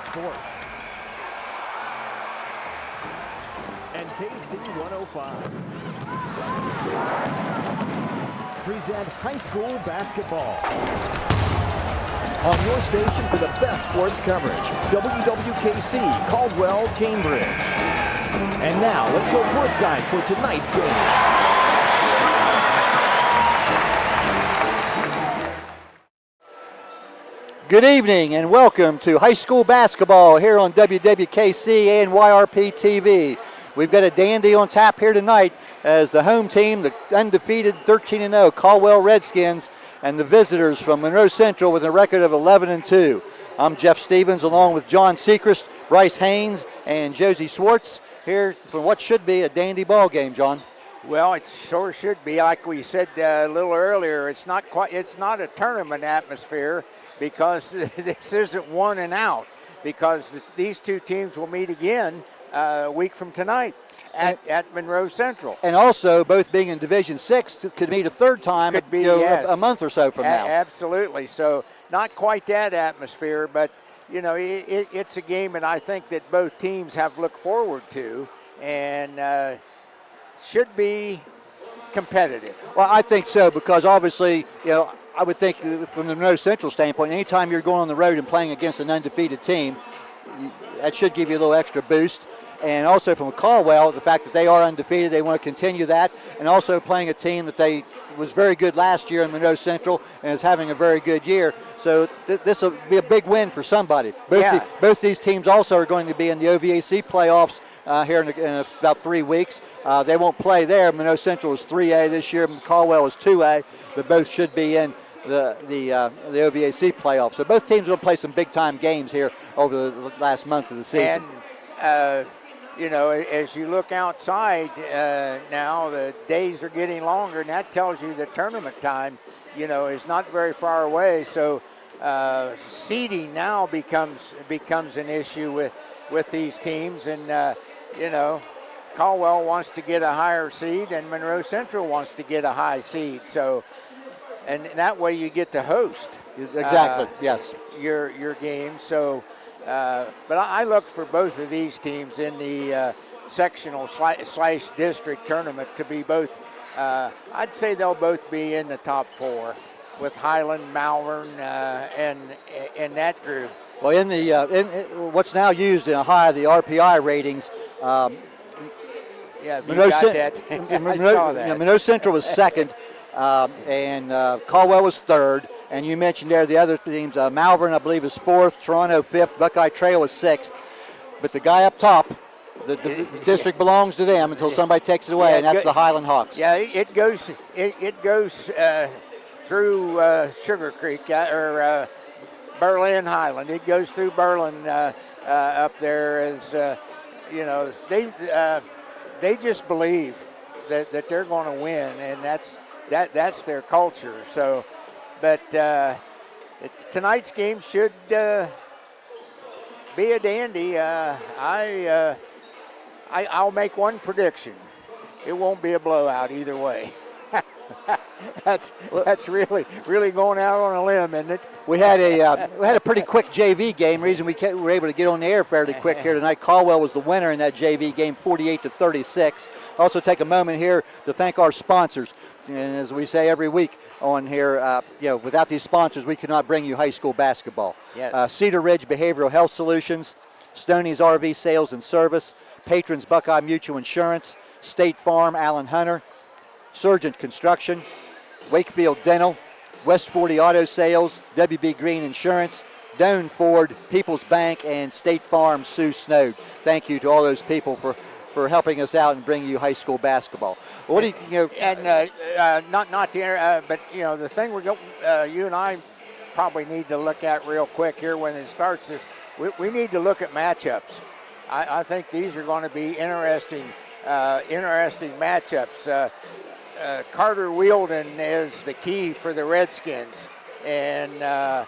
Sports and KC 105 present high school basketball on your station for the best sports coverage, WWKC, Caldwell, Cambridge. And now let's go courtside for tonight's game. Good evening and welcome to high school basketball here on WWKC and YRP TV. We've got a dandy on tap here tonight as the home team, the undefeated 13-0 Caldwell Redskins, and the visitors from Monroe Central with a record of 11-2. I'm Jeff Stevens along with John Secrest, Bryce Haynes, and Josie Swartz here for what should be a dandy ball game, John. Well, it sure should be. Like we said a little earlier, it's not a tournament atmosphere, because this isn't one and out, because these two teams will meet again a week from tonight at Monroe Central. And also, both being in Division 6, could meet a third time a month or so from now. Absolutely. So not quite that atmosphere, but, you know, it's a game that I think that both teams have looked forward to and should be competitive. Well, I think so, because obviously, you know, I would think from the Monroe Central standpoint, anytime you're going on the road and playing against an undefeated team, that should give you a little extra boost. And also from Caldwell, the fact that they are undefeated, they want to continue that. And also playing a team that was very good last year in Monroe Central and is having a very good year. So this will be a big win for somebody. Both these teams also are going to be in the OVAC playoffs here in about 3 weeks. They won't play there. Monroe Central is 3A this year, and Caldwell is 2A. But both should be in the OVAC playoffs. So both teams will play some big-time games here over the last month of the season. And, you know, as you look outside now, the days are getting longer, and that tells you the tournament time, you know, is not very far away. So seeding now becomes an issue with these teams. And, you know, Caldwell wants to get a higher seed, and Monroe Central wants to get a high seed. So, and that way you get to host. Exactly. Yes. Your game. So, but I look for both of these teams in the sectional slash district tournament to be both. I'd say they'll both be in the top 4 with Highland, Malvern, and that group. Well, in what's now used in Ohio, the RPI ratings. Yeah, Monroe Central was second, and Caldwell was third. And you mentioned there the other teams, Malvern, I believe, is 4th, Toronto 5th, Buckeye Trail is 6th. But the guy up top, the district belongs to them until somebody takes it away, and that's the Highland Hawks. Yeah, it goes through Sugar Creek or Berlin Highland. It goes through Berlin up there as you know, they just believe that they're going to win, and that's their culture. So, but tonight's game should be a dandy. I'll make one prediction: it won't be a blowout either way. That's really going out on a limb, isn't it? We had a pretty quick JV game. Reason we were able to get on the air fairly quick here tonight. Caldwell was the winner in that JV game, 48-36. Also take a moment here to thank our sponsors. And as we say every week on here, you know, without these sponsors, we could not bring you high school basketball. Yes. Cedar Ridge Behavioral Health Solutions, Stoney's RV Sales and Service, Patrons Buckeye Mutual Insurance, State Farm Allen Hunter, Surgent Construction, Wakefield Dental, West 40 Auto Sales, WB Green Insurance, Doane Ford, People's Bank, and State Farm Sue Snowd. Thank you to all those people for helping us out and bringing you high school basketball. What do you know? And not the but you know, the thing you and I probably need to look at real quick here when it starts is we need to look at matchups. I think these are going to be interesting matchups. Carter Wielden is the key for the Redskins, and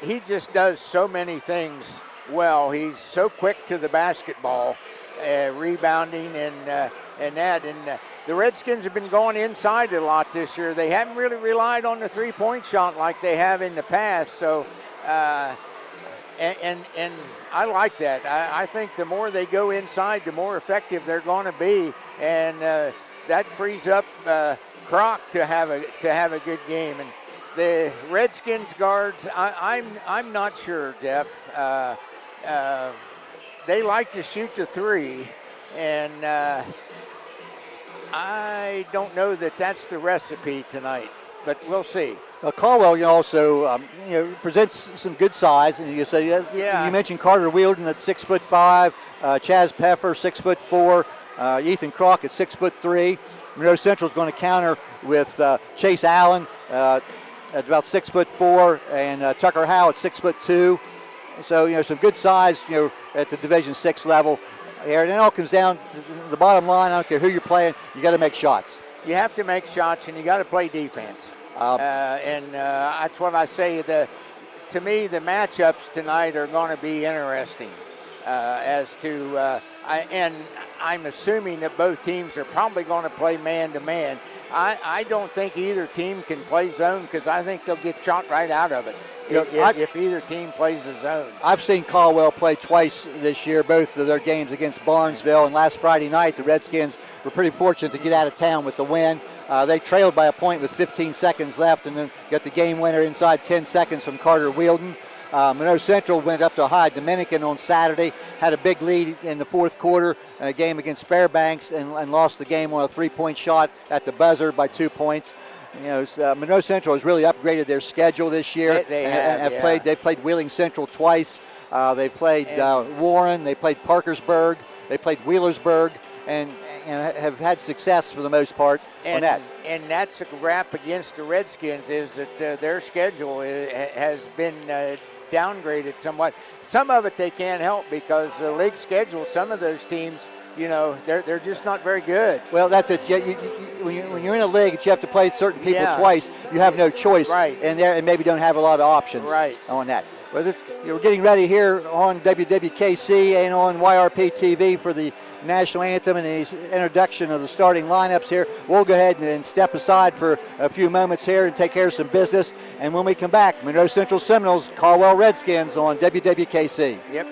he just does so many things well. He's so quick to the basketball, rebounding and that. And the Redskins have been going inside a lot this year. They haven't really relied on the three-point shot like they have in the past. So and I like that. I think the more they go inside, the more effective they're going to be, and that frees up Croc to have a good game. And the Redskins guards, I'm not sure, Jeff. They like to shoot the three, and I don't know that that's the recipe tonight, but we'll see. Caldwell also presents some good size, and you say Yeah. You mentioned Carter Wielden at 6'5", Chaz Peffer 6'4", Ethan Croc at 6'3". Monroe Central is going to counter with Chase Allen at about 6'4", and Tucker Howe at 6'2". So some good size at the Division VI level. And it all comes down to the bottom line. I don't care who you're playing, you got to make shots. You have to make shots, and you got to play defense. And that's what I say. To me, the matchups tonight are going to be interesting as to, and I'm assuming that both teams are probably going to play man-to-man. I don't think either team can play zone because I think they'll get shot right out of it if either team plays the zone. I've seen Caldwell play twice this year, both of their games against Barnesville, and last Friday night the Redskins were pretty fortunate to get out of town with the win. They trailed by a point with 15 seconds left and then got the game winner inside 10 seconds from Carter Wielden. Monroe Central went up to High Dominican on Saturday, had a big lead in the fourth quarter, a game against Fairbanks, and lost the game on a three-point shot at the buzzer by 2 points. Monroe Central has really upgraded their schedule this year. They've played Wheeling Central twice. They've played Warren. They played Parkersburg. They played Wheelersburg, and have had success for the most part on that. And that's a rap against the Redskins is that their schedule has been downgraded somewhat. Some of it they can't help because the league schedule, some of those teams, they're just not very good. Well, that's it. When you're in a league that you have to play certain people twice, you have no choice. Right. And maybe don't have a lot of options on that. Well, we're getting ready here on WWKC and on YRP TV for the national anthem and the introduction of the starting lineups here. We'll go ahead and step aside for a few moments here and take care of some business. And when we come back, Monroe Central Seminoles, Caldwell Redskins on WWKC. Yep.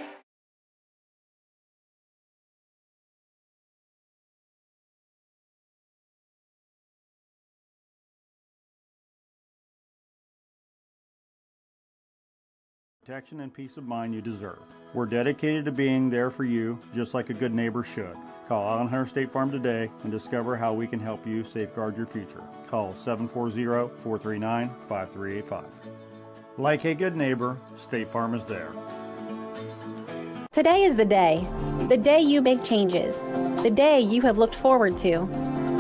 Protection and peace of mind you deserve. We're dedicated to being there for you, just like a good neighbor should. Call Island Hunter State Farm today and discover how we can help you safeguard your future. Call 740-439-5385. Like a good neighbor, State Farm is there. Today is the day you make changes, the day you have looked forward to,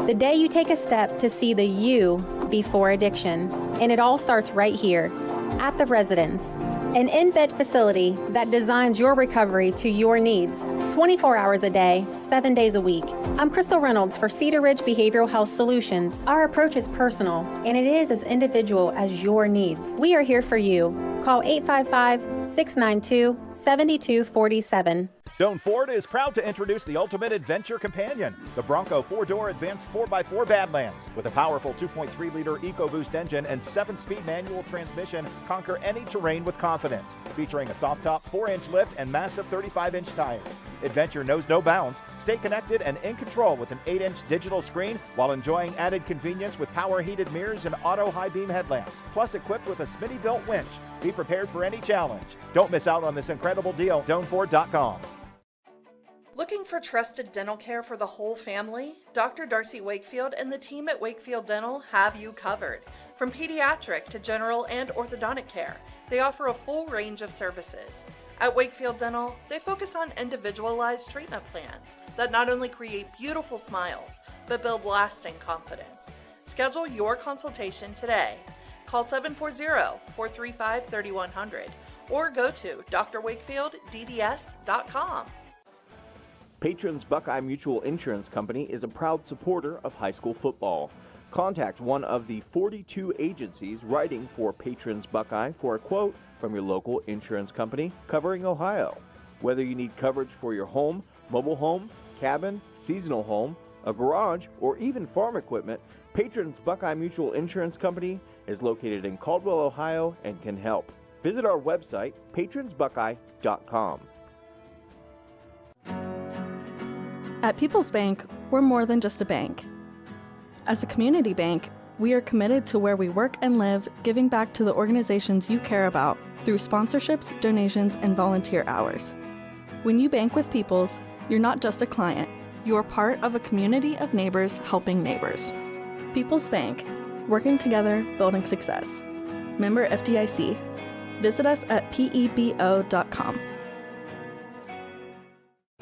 the day you take a step to see the you before addiction. And it all starts right here at The Residence, an in-bed facility that designs your recovery to your needs, 24 hours a day, 7 days a week. I'm Crystal Reynolds for Cedar Ridge Behavioral Health Solutions. Our approach is personal, and it is as individual as your needs. We are here for you. Call 855-692-7247. Doan Ford is proud to introduce the ultimate adventure companion, the Bronco 4-door advanced 4x4 Badlands. With a powerful 2.3-liter EcoBoost engine and 7-speed manual transmission, conquer any terrain with confidence. Featuring a soft-top 4-inch lift and massive 35-inch tires. Adventure knows no bounds. Stay connected and in control with an 8-inch digital screen while enjoying added convenience with power-heated mirrors and auto high-beam headlamps. Plus equipped with a Smitty-built winch. Be prepared for any challenge. Don't miss out on this incredible deal. DoanFord.com. Looking for trusted dental care for the whole family? Dr. Darcy Wakefield and the team at Wakefield Dental have you covered. From pediatric to general and orthodontic care, they offer a full range of services. At Wakefield Dental, they focus on individualized treatment plans that not only create beautiful smiles, but build lasting confidence. Schedule your consultation today. Call 740-435-3100 or go to drwakefieldDDS.com. Patrons Buckeye Mutual Insurance Company is a proud supporter of high school football. Contact one of the 42 agencies writing for Patrons Buckeye for a quote from your local insurance company covering Ohio. Whether you need coverage for your home, mobile home, cabin, seasonal home, a garage, or even farm equipment, Patrons Buckeye Mutual Insurance Company is located in Caldwell, Ohio, and can help. Visit our website, patronsbuckeye.com. At People's Bank, we're more than just a bank. As a community bank, we are committed to where we work and live, giving back to the organizations you care about through sponsorships, donations, and volunteer hours. When you bank with People's, you're not just a client. You're part of a community of neighbors helping neighbors. People's Bank, working together, building success. Member FDIC. Visit us at pebo.com.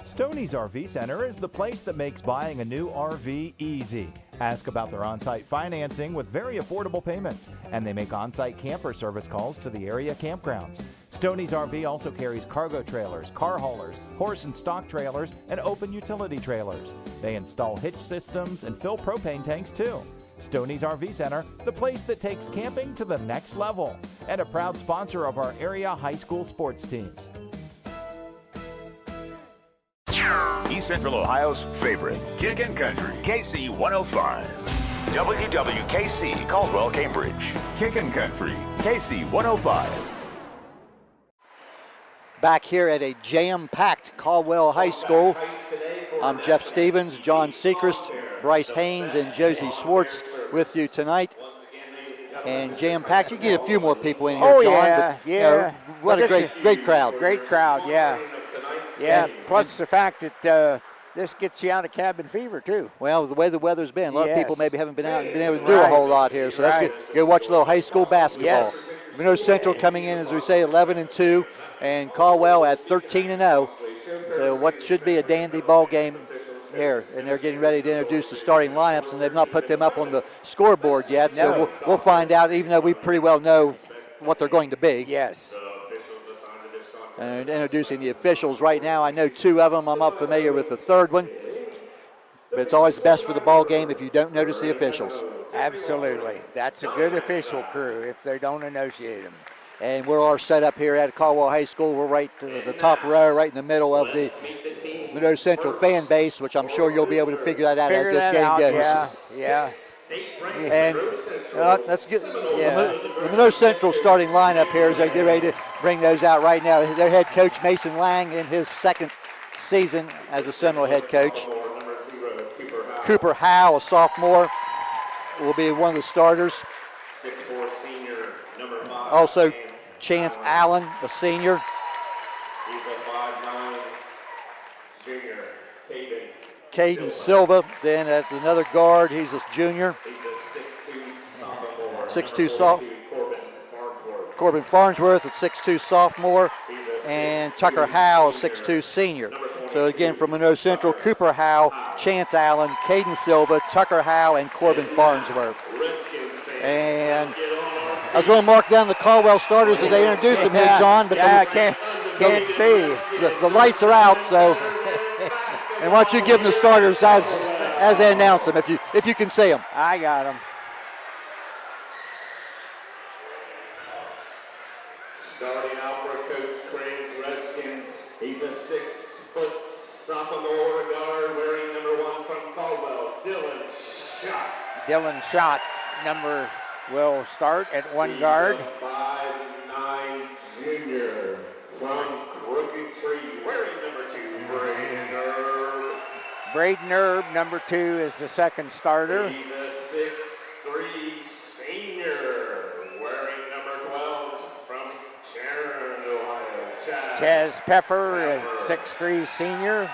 Stoney's RV Center is the place that makes buying a new RV easy. Ask about their on-site financing with very affordable payments, and they make on-site camper service calls to the area campgrounds. Stoney's RV also carries cargo trailers, car haulers, horse and stock trailers, and open utility trailers. They install hitch systems and fill propane tanks too. Stoney's RV Center, the place that takes camping to the next level, and a proud sponsor of our area high school sports teams. East Central Ohio's favorite, Kickin Country, KC 105. WWKC, Caldwell, Cambridge. Kickin Country, KC 105. Back here at a jam-packed Caldwell High School, I'm Jeff Stevens, John Secrest, Bryce Haynes, and Josie Swartz with you tonight. And jam-packed, you get a few more people in here, Oh, John. yeah, but, you know, what a great crowd. Great crowd, yeah. Yeah, plus the fact that this gets you out of cabin fever, too. Well, the way the weather's been, a lot of people Yes. maybe haven't been out and been able to do a whole lot here. So let's go watch a little high school basketball. Yes. Monroe Central coming in, as we say, 11-2, and Caldwell at 13-0. So what should be a dandy ball game here, and they're getting ready to introduce the starting lineups, and they've not put them up on the scoreboard yet. No. So we'll find out, even though we pretty well know what they're going to be. Yes. And introducing the officials right now. I know two of them. I'm not familiar with the third one. But it's always best for the ball game if you don't notice the officials. Absolutely. That's a good official crew if they don't associate them. And we're all set up here at Caldwell High School. We're right to the top row, right in the middle of the Monroe Central fan base, which I'm sure you'll be able to figure that out as this game goes. Yeah. And that's good. Yeah. The Monroe Central starting lineup here as they get ready to bring those out right now. Their head coach, Mason Lang, in his second season as a Seminole head coach. Cooper Howe, a sophomore, will be one of the starters. 6'4" senior, number 5. Also, Chance Allen, a senior. He's a 5'9" junior, Caden Silva, then at another guard, he's a junior. He's a 6'2" sophomore. 6'2" sophomore. Corbin Farnsworth, a 6'2" sophomore. And Tucker Howe, 6'2" senior. So again, from Monroe Central, Cooper Howe, Chance Allen, Caden Silva, Tucker Howe, and Corbin Farnsworth. And I was going to mark down the Caldwell starters as they introduced them here, John. But I can't see. The lights are out, so. And why don't you give them the starters as they announce them, if you can see them. I got them. Starting out for Coach Crane's Redskins, he's a 6-foot sophomore guard wearing number 1 from Caldwell, Dylan Schott. Dylan Schott, will start at one guard. He's a 5'9" junior from Crooked Tree, wearing number 2, Braden Erb. Braden Erb, number 2, is the second starter. He's a 6'3" senior, wearing number 12 from Sharon, Ohio, Chaz Peffer is 6'3" senior.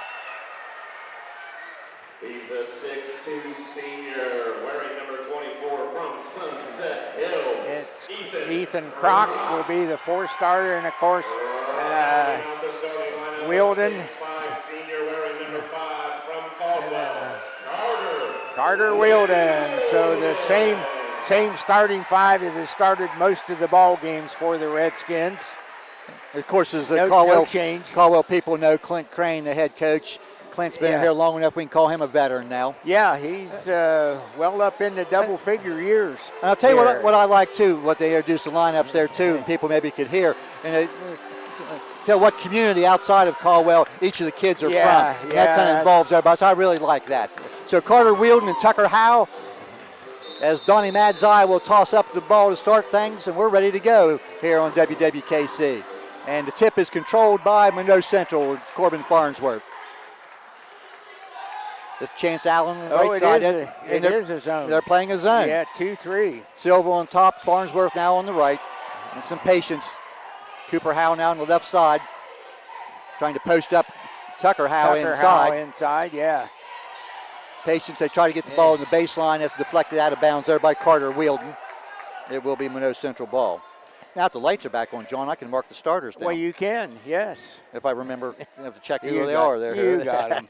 He's a 6'2" senior, wearing number 24 from Sunset Hills. It's Ethan Kroc will be the 4th starter, and of course, Wielden. 6'5" senior, wearing number 5 from Caldwell, Carter Wielden. So the same starting 5 that has started most of the ball games for the Redskins. Of course, as the No change. Caldwell people know, Clint Crane, the head coach. Clint's been here long enough we can call him a veteran now. Yeah, he's well up in the double-figure years. And I'll tell you what I like, too, what they introduced the lineups there, too, and people maybe could hear. And tell what community outside of Caldwell each of the kids are from. And that kind of involves everybody, so I really like that. So Carter Wielden and Tucker Howe as Donnie Madzai will toss up the ball to start things, and we're ready to go here on WWKC. And the tip is controlled by Monroe Central, Corbin Farnsworth. This Chance Allen right side. It is a zone. They're playing a zone. Yeah, 2-3. Silva on top, Farnsworth now on the right. And some patience. Cooper Howe now on the left side. Trying to post up Tucker Howe inside. Howe inside, yeah. Patience, they try to get the ball in the baseline. That's deflected out of bounds there by Carter Wielden. It will be Monroe Central ball. Now that the lights are back on, John, I can mark the starters down. Well, you can, yes. If I remember, I have to check who they are there. You got them.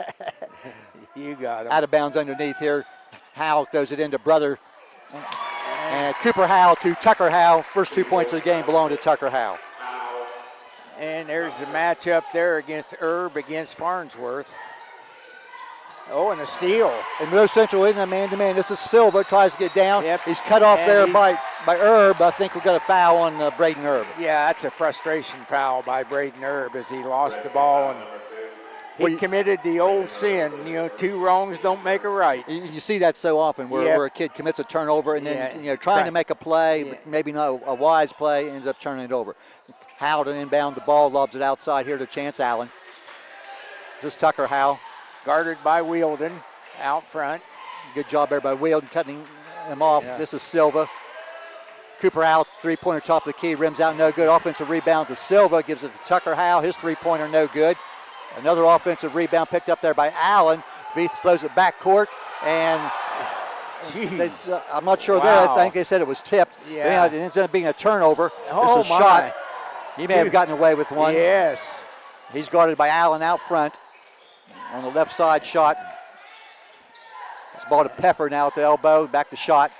You got them. Out of bounds underneath here. Howe throws it into Brother. And Cooper Howe to Tucker Howe. First 2 points of the game belong to Tucker Howe. And there's the matchup there against Erb against Farnsworth. Oh, and a steal. And Monroe Central isn't a man-to-man. This is Silva, tries to get down. Yep. He's cut off And there by Erb. I think we've got a foul on Braden Erb. Yeah, that's a frustration foul by Braden Erb as he lost the ball and he committed the old sin. You know, 2 wrongs don't make a right. You see that so often where a kid commits a turnover and then trying to make a play, but maybe not a wise play, ends up turning it over. Howe to inbound the ball, lobs it outside here to Chance Allen. This is Tucker Howe. Guarded by Wielden out front. Good job there by Wielden cutting him off. Yeah. This is Silva. Cooper Howe, 3-pointer top of the key, rims out no good. Offensive rebound to Silva, gives it to Tucker Howe. His 3-pointer no good. Another offensive rebound picked up there by Allen. Beath throws it back court, and I'm not sure there. I think they said it was tipped. Yeah. It ends up being a turnover. Oh, this is a shot. He may have gotten away with one. Yes. He's guarded by Allen out front. On the left side shot. It's ball to Peffer now at the elbow. Back to shot.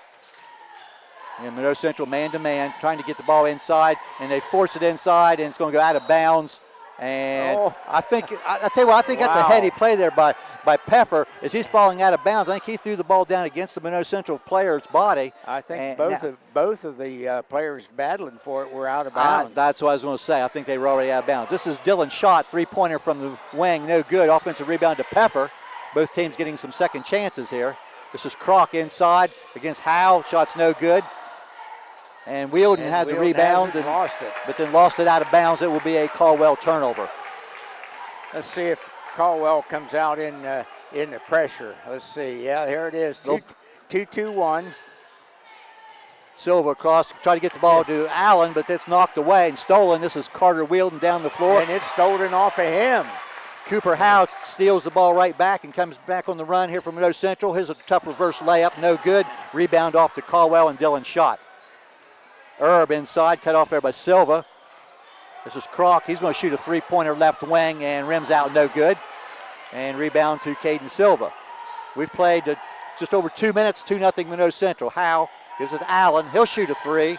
And Monroe Central man-to-man, trying to get the ball inside, and they force it inside, and it's going to go out of bounds. And I think, I tell you what, I think that's a heady play there by Peffer as he's falling out of bounds. I think he threw the ball down against the Monroe Central player's body. I think both of the players battling for it were out of bounds. That's what I was going to say. I think they were already out of bounds. This is Dylan Schott, 3-pointer from the wing, no good. Offensive rebound to Peffer. Both teams getting some second chances here. This is Kroc inside against Howe. Shot's no good. And Wielden had the rebound, and lost it. But then lost it out of bounds. It will be a Caldwell turnover. Let's see if Caldwell comes out in the pressure. Let's see. Yeah, here it is. 2-2-1. Silva across, try to get the ball to Allen, but that's knocked away and stolen. This is Carter Wielden down the floor. And it's stolen off of him. Cooper Howe steals the ball right back and comes back on the run here from Monroe Central. Here's a tough reverse layup, no good. Rebound off to Caldwell and Dylan Schott. Erb inside, cut off there by Silva. This is Kroc. He's going to shoot a 3-pointer left wing and rims out no good. And rebound to Caden Silva. We've played just over 2 minutes, 2-0 Monroe Central. Howe gives it to Allen. He'll shoot a 3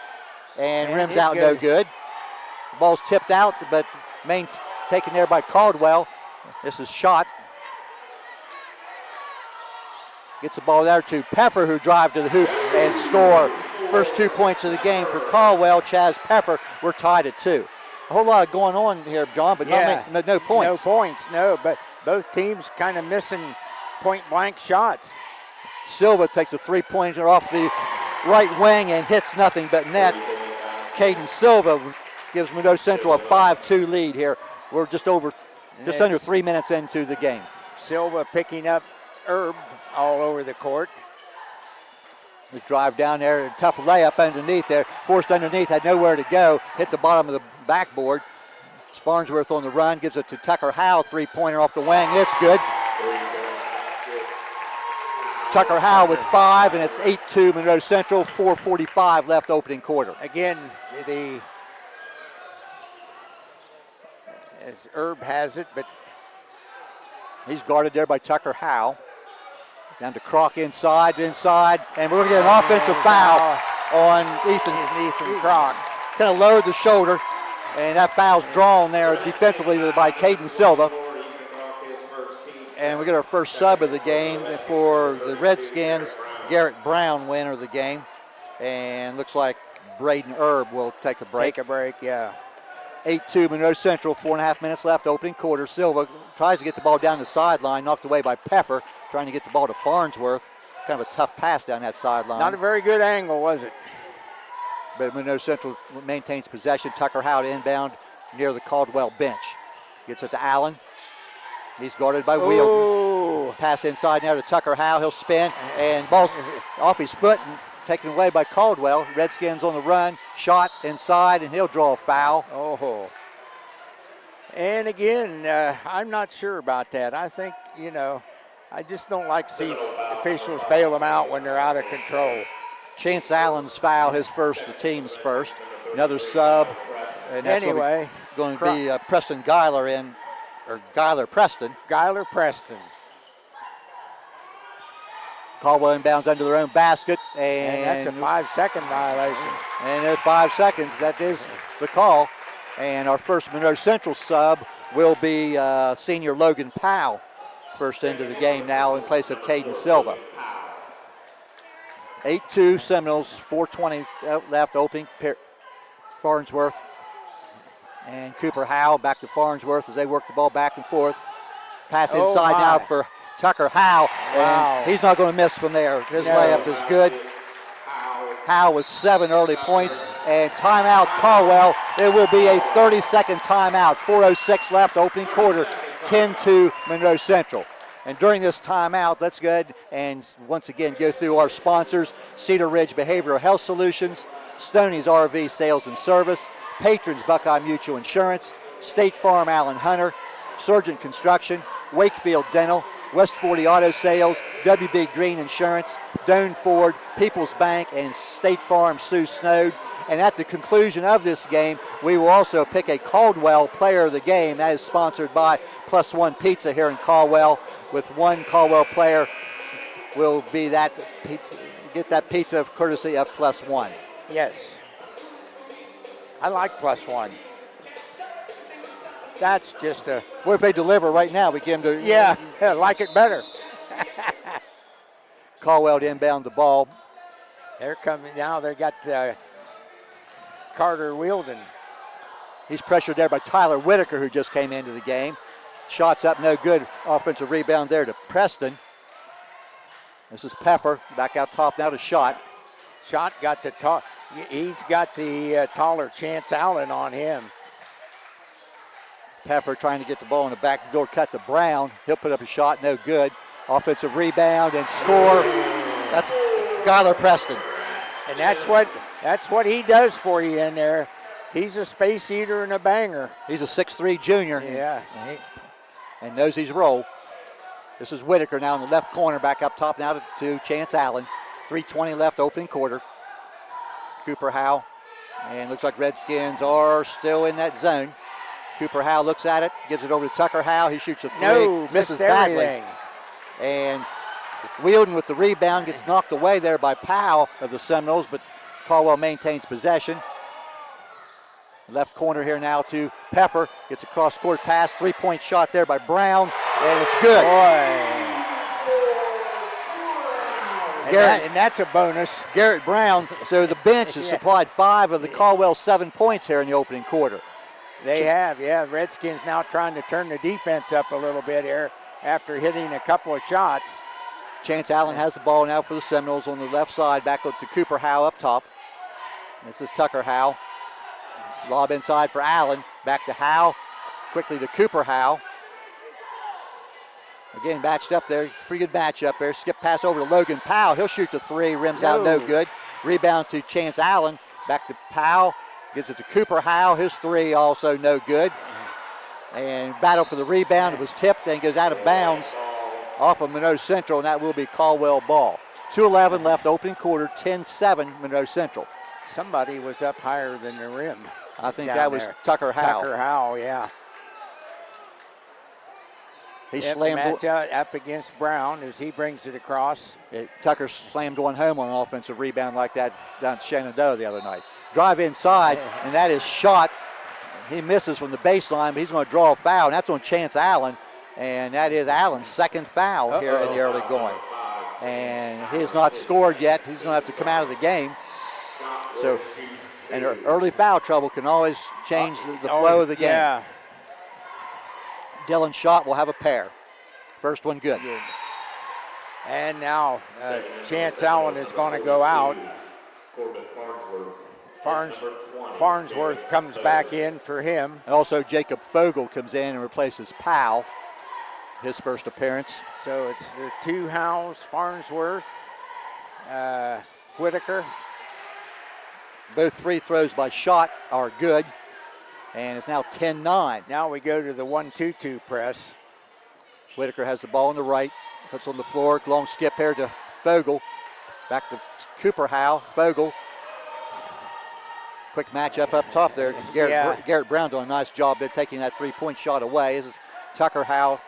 and rims out no good. The ball's tipped out, but taken there by Caldwell. This is Schott. Gets the ball there to Peffer, who drives to the hoop and score. First 2 points of the game for Caldwell. Chaz Peffer. We're tied at 2. A whole lot going on here, John, but no points. No points, no. But both teams kind of missing point-blank shots. Silva takes a 3-pointer off the right wing and hits nothing but net. Caden Silva gives Monroe Central a 5-2 lead here. We're just under 3 minutes into the game. Silva picking up Erb all over the court. The drive down there, tough layup underneath there. Forced underneath, had nowhere to go. Hit the bottom of the backboard. Farnsworth on the run, gives it to Tucker Howe. 3-pointer off the wing, it's good. Tucker Howe with 5, and it's 8-2 Monroe Central. 4:45 left opening quarter. Again, as Erb has it, but he's guarded there by Tucker Howe. Down to Kroc inside, and we're going to get an offensive foul on Ethan Kroc. Kind of lowered the shoulder, and that foul's drawn there defensively by Caden Silva. And we get our first sub of the game for the Redskins. Garrett Brown, winner of the game. And looks like Braden Erb will take a break. 8-2 Monroe Central, 4.5 minutes left, opening quarter. Silva tries to get the ball down the sideline, knocked away by Peffer, trying to get the ball to Farnsworth. kind of a tough pass down that sideline. Not a very good angle, was it? But Monroe Central maintains possession. Tucker Howe to inbound near the Caldwell bench. Gets it to Allen. He's guarded by Wielden. Pass inside now to Tucker Howe. He'll spin and ball's off his foot and taken away by Caldwell. Redskins on the run. Shot inside and he'll draw a foul. Oh. And again, I'm not sure about that. I think, I just don't like to see officials bail them out when they're out of control. Chance Allen's foul, his first, the team's first. Another sub. And that's going to be Preston Geiler in, or Geiler Preston. Geiler Preston. Caldwell inbounds under their own basket. And that's a 5-second violation. And at 5 seconds, that is the call. And our first Monroe Central sub will be senior Logan Powell, first into the game now in place of Caden Silva. 8-2 Seminoles, 4:20 left, opening. Farnsworth and Cooper Howe back to Farnsworth as they work the ball back and forth. Pass inside now for Tucker Howe. Wow. And he's not going to miss from there. His layup is good. Howe with 7 early points. And timeout Caldwell. It will be a 30-second timeout. 4:06 left, opening quarter. 10-2 Monroe Central. And during this timeout, let's go ahead and once again go through our sponsors: Cedar Ridge Behavioral Health Solutions, Stoney's RV Sales and Service, Patrons Buckeye Mutual Insurance, State Farm Allen Hunter, Surgeon Construction, Wakefield Dental, West 40 Auto Sales, WB Green Insurance, Doane Ford, People's Bank, and State Farm Sue Snowd. And at the conclusion of this game, we will also pick a Caldwell Player of the Game. That is sponsored by Plus One Pizza here in Caldwell. With one Caldwell player will be that pizza, get that pizza courtesy of Plus One. Yes. I like Plus One. That's just a... What if they deliver right now? We give them to... Yeah, I like it better. Caldwell to inbound the ball. They're coming now. They got Carter Wielden. He's pressured there by Tyler Whitaker, who just came into the game. Shots up, no good. Offensive rebound there to Preston. This is Peffer back out top now to Schott. Schott got the tall. He's got the taller Chance Allen on him. Peffer trying to get the ball in the back door, cut to Brown. He'll put up a shot, no good. Offensive rebound and score. That's Skylar Preston. And that's what he does for you in there. He's a space eater and a banger. He's a 6'3 junior. Yeah. And knows his role. This is Whitaker now in the left corner, back up top now to Chance Allen. 3:20 left, opening quarter. Cooper Howe. And looks like Redskins are still in that zone. Cooper Howe looks at it, gives it over to Tucker Howe. He shoots a three, no, misses badly. And Wielden with the rebound gets knocked away there by Powell of the Seminoles, but Caldwell maintains possession. Left corner here now to Peffer. Gets a cross-court pass, three-point shot there by Brown, and it's good. And that's a bonus. Garrett Brown. So the bench has supplied 5 of the Caldwell 7 points here in the opening quarter. They have, yeah. Redskins now trying to turn the defense up a little bit here after hitting a couple of shots. Chance Allen has the ball now for the Seminoles on the left side. Back up to Cooper Howe up top. This is Tucker Howe. Lob inside for Allen. Back to Howe. Quickly to Cooper Howe. Again, matched up there. Pretty good matchup there. Skip pass over to Logan Powell. He'll shoot the three. Rims out, no good. Rebound to Chance Allen. Back to Powell. Gives it to Cooper Howe. His three also no good. And battle for the rebound. It was tipped and goes out of bounds off of Monroe Central, and that will be Caldwell ball. 2:11 left, opening quarter, 10-7 Monroe Central. Somebody was up higher than the rim. I think that was Tucker Howe. Tucker Howe, yeah. He slammed up against Brown as he brings it across. Tucker slammed one home on an offensive rebound like that down at Shenandoah the other night. Drive inside, and that is shot. He misses from the baseline, but he's going to draw a foul, and that's on Chance Allen. And that is Allen's second foul here in the early going. And he has not scored yet. He's going to have to come out of the game. So, and early foul trouble can always change the flow of the game. Yeah. Dylan Schott will have a pair. First one good. And now Chance Allen is going to go out. Farnsworth comes back in for him. And also Jacob Fogel comes in and replaces Powell, his first appearance. So it's the two Howes, Farnsworth, Whitaker. Both free throws by Schott are good. And it's now 10-9. Now we go to the 1-2-2 press. Whitaker has the ball on the right, puts on the floor, long skip here to Fogel. Back to Cooper Howe, Fogel. Quick matchup up top there. Garrett Brown doing a nice job of taking that three-point shot away. This is Tucker Howe.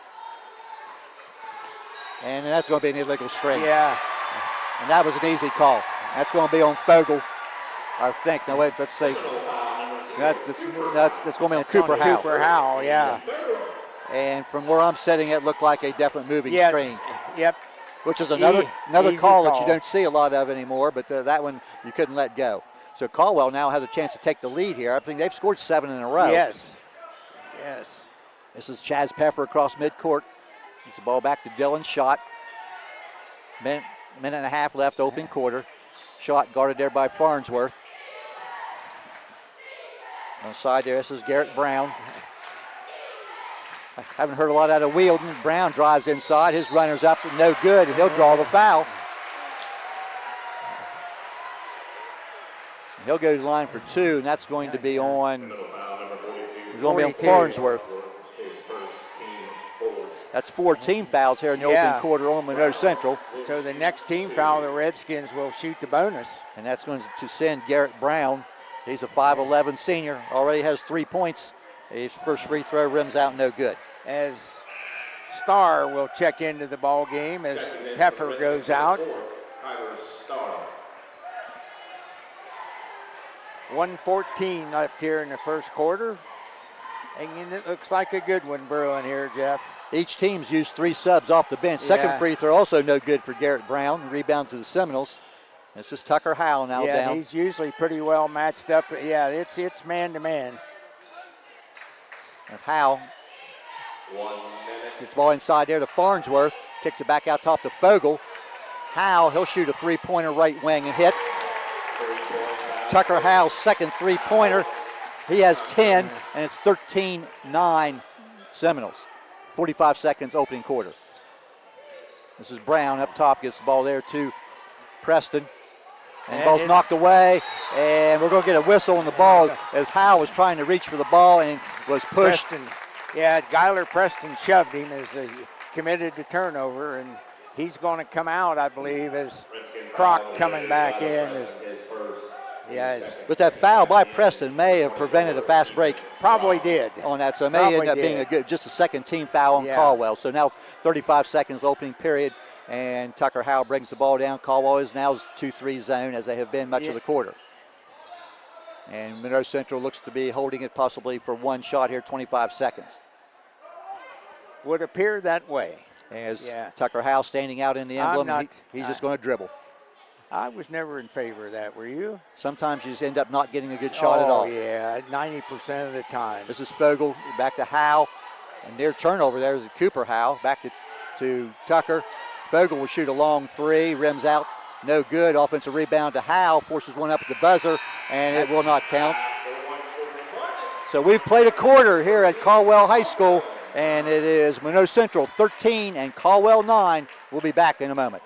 And that's going to be an illegal screen. Yeah. And that was an easy call. That's going to be on Fogel, I think. Now wait, let's see. That's going to be on Cooper Howe. Cooper Howe, yeah. And from where I'm sitting, it looked like a definite moving screen. Yep. Which is another easy call that you don't see a lot of anymore, but that one you couldn't let go. So Caldwell now has a chance to take the lead here. I think they've scored 7 in a row. Yes. This is Chaz Peffer across midcourt. Gets the ball back to Dylan. Schott. Minute and a half left, opening quarter. Schott guarded there by Farnsworth. On the side there, this is Garrett Brown. I haven't heard a lot out of Wielden. Brown drives inside. His runner's up, no good, and he'll draw the foul. He'll go to the line for 2, and that's going to be on. It's going to be on Farnsworth. That's 4 team fouls here in the opening quarter on Monroe Central. So the next team foul, the Redskins will shoot the bonus. And that's going to send Garrett Brown. He's a 5'11 senior, already has 3 points. His first free throw rims out, no good. As Starr will check into the ball game as Peffer goes out. 1:14 left here in the first quarter. And it looks like a good one brewing here, Jeff. Each team's used 3 subs off the bench. Second free throw also no good for Garrett Brown. Rebound to the Seminoles. It's just Tucker Howe now down. He's usually pretty well matched up. Yeah, it's man to man. And Howe gets the ball inside there to Farnsworth. Kicks it back out top to Fogel. Howe, he'll shoot a three-pointer right wing and hit. Tucker Howe's second three-pointer. He has 10, and it's 13-9 Seminoles. 45 seconds opening quarter. This is Brown up top, gets the ball there to Preston. And the ball's knocked away, and we're going to get a whistle on the ball as Howe was trying to reach for the ball and was pushed. Guyler Preston shoved him as he committed to turnover, and he's going to come out, I believe, as Croc coming back in. But that foul by Preston may have prevented a fast break. Probably did. On that, so it may end up being just a second team foul on Caldwell. So now 35 seconds opening period, and Tucker Howe brings the ball down. Caldwell is now 2-3 zone, as they have been much of the quarter. And Monroe Central looks to be holding it possibly for one shot here, 25 seconds. Would appear that way. As Tucker Howe standing out in the emblem, he's just going to dribble. I was never in favor of that, were you? Sometimes you just end up not getting a good shot at all. 90% of the time. This is Fogel, back to Howe. And near turnover there is Cooper Howe, back to Tucker. Fogel will shoot a long 3, rims out, no good. Offensive rebound to Howe, forces one up at the buzzer, and it will not count. So we've played a quarter here at Caldwell High School, and it is Monroe Central 13 and Caldwell 9. We'll be back in a moment.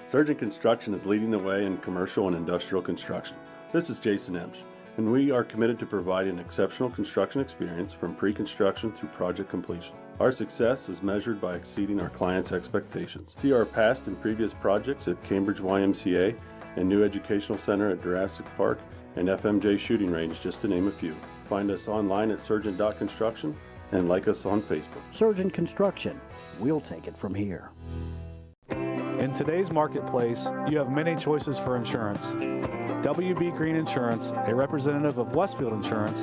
Surgeon Construction is leading the way in commercial and industrial construction. This is Jason Emsch, and we are committed to providing exceptional construction experience from pre-construction through project completion. Our success is measured by exceeding our clients' expectations. See our past and previous projects at Cambridge YMCA and New Educational Center at Jurassic Park and FMJ Shooting Range, just to name a few. Find us online at surgeon.construction and like us on Facebook. Surgeon Construction, we'll take it from here. In today's marketplace, you have many choices for insurance. WB Green Insurance, a representative of Westfield Insurance,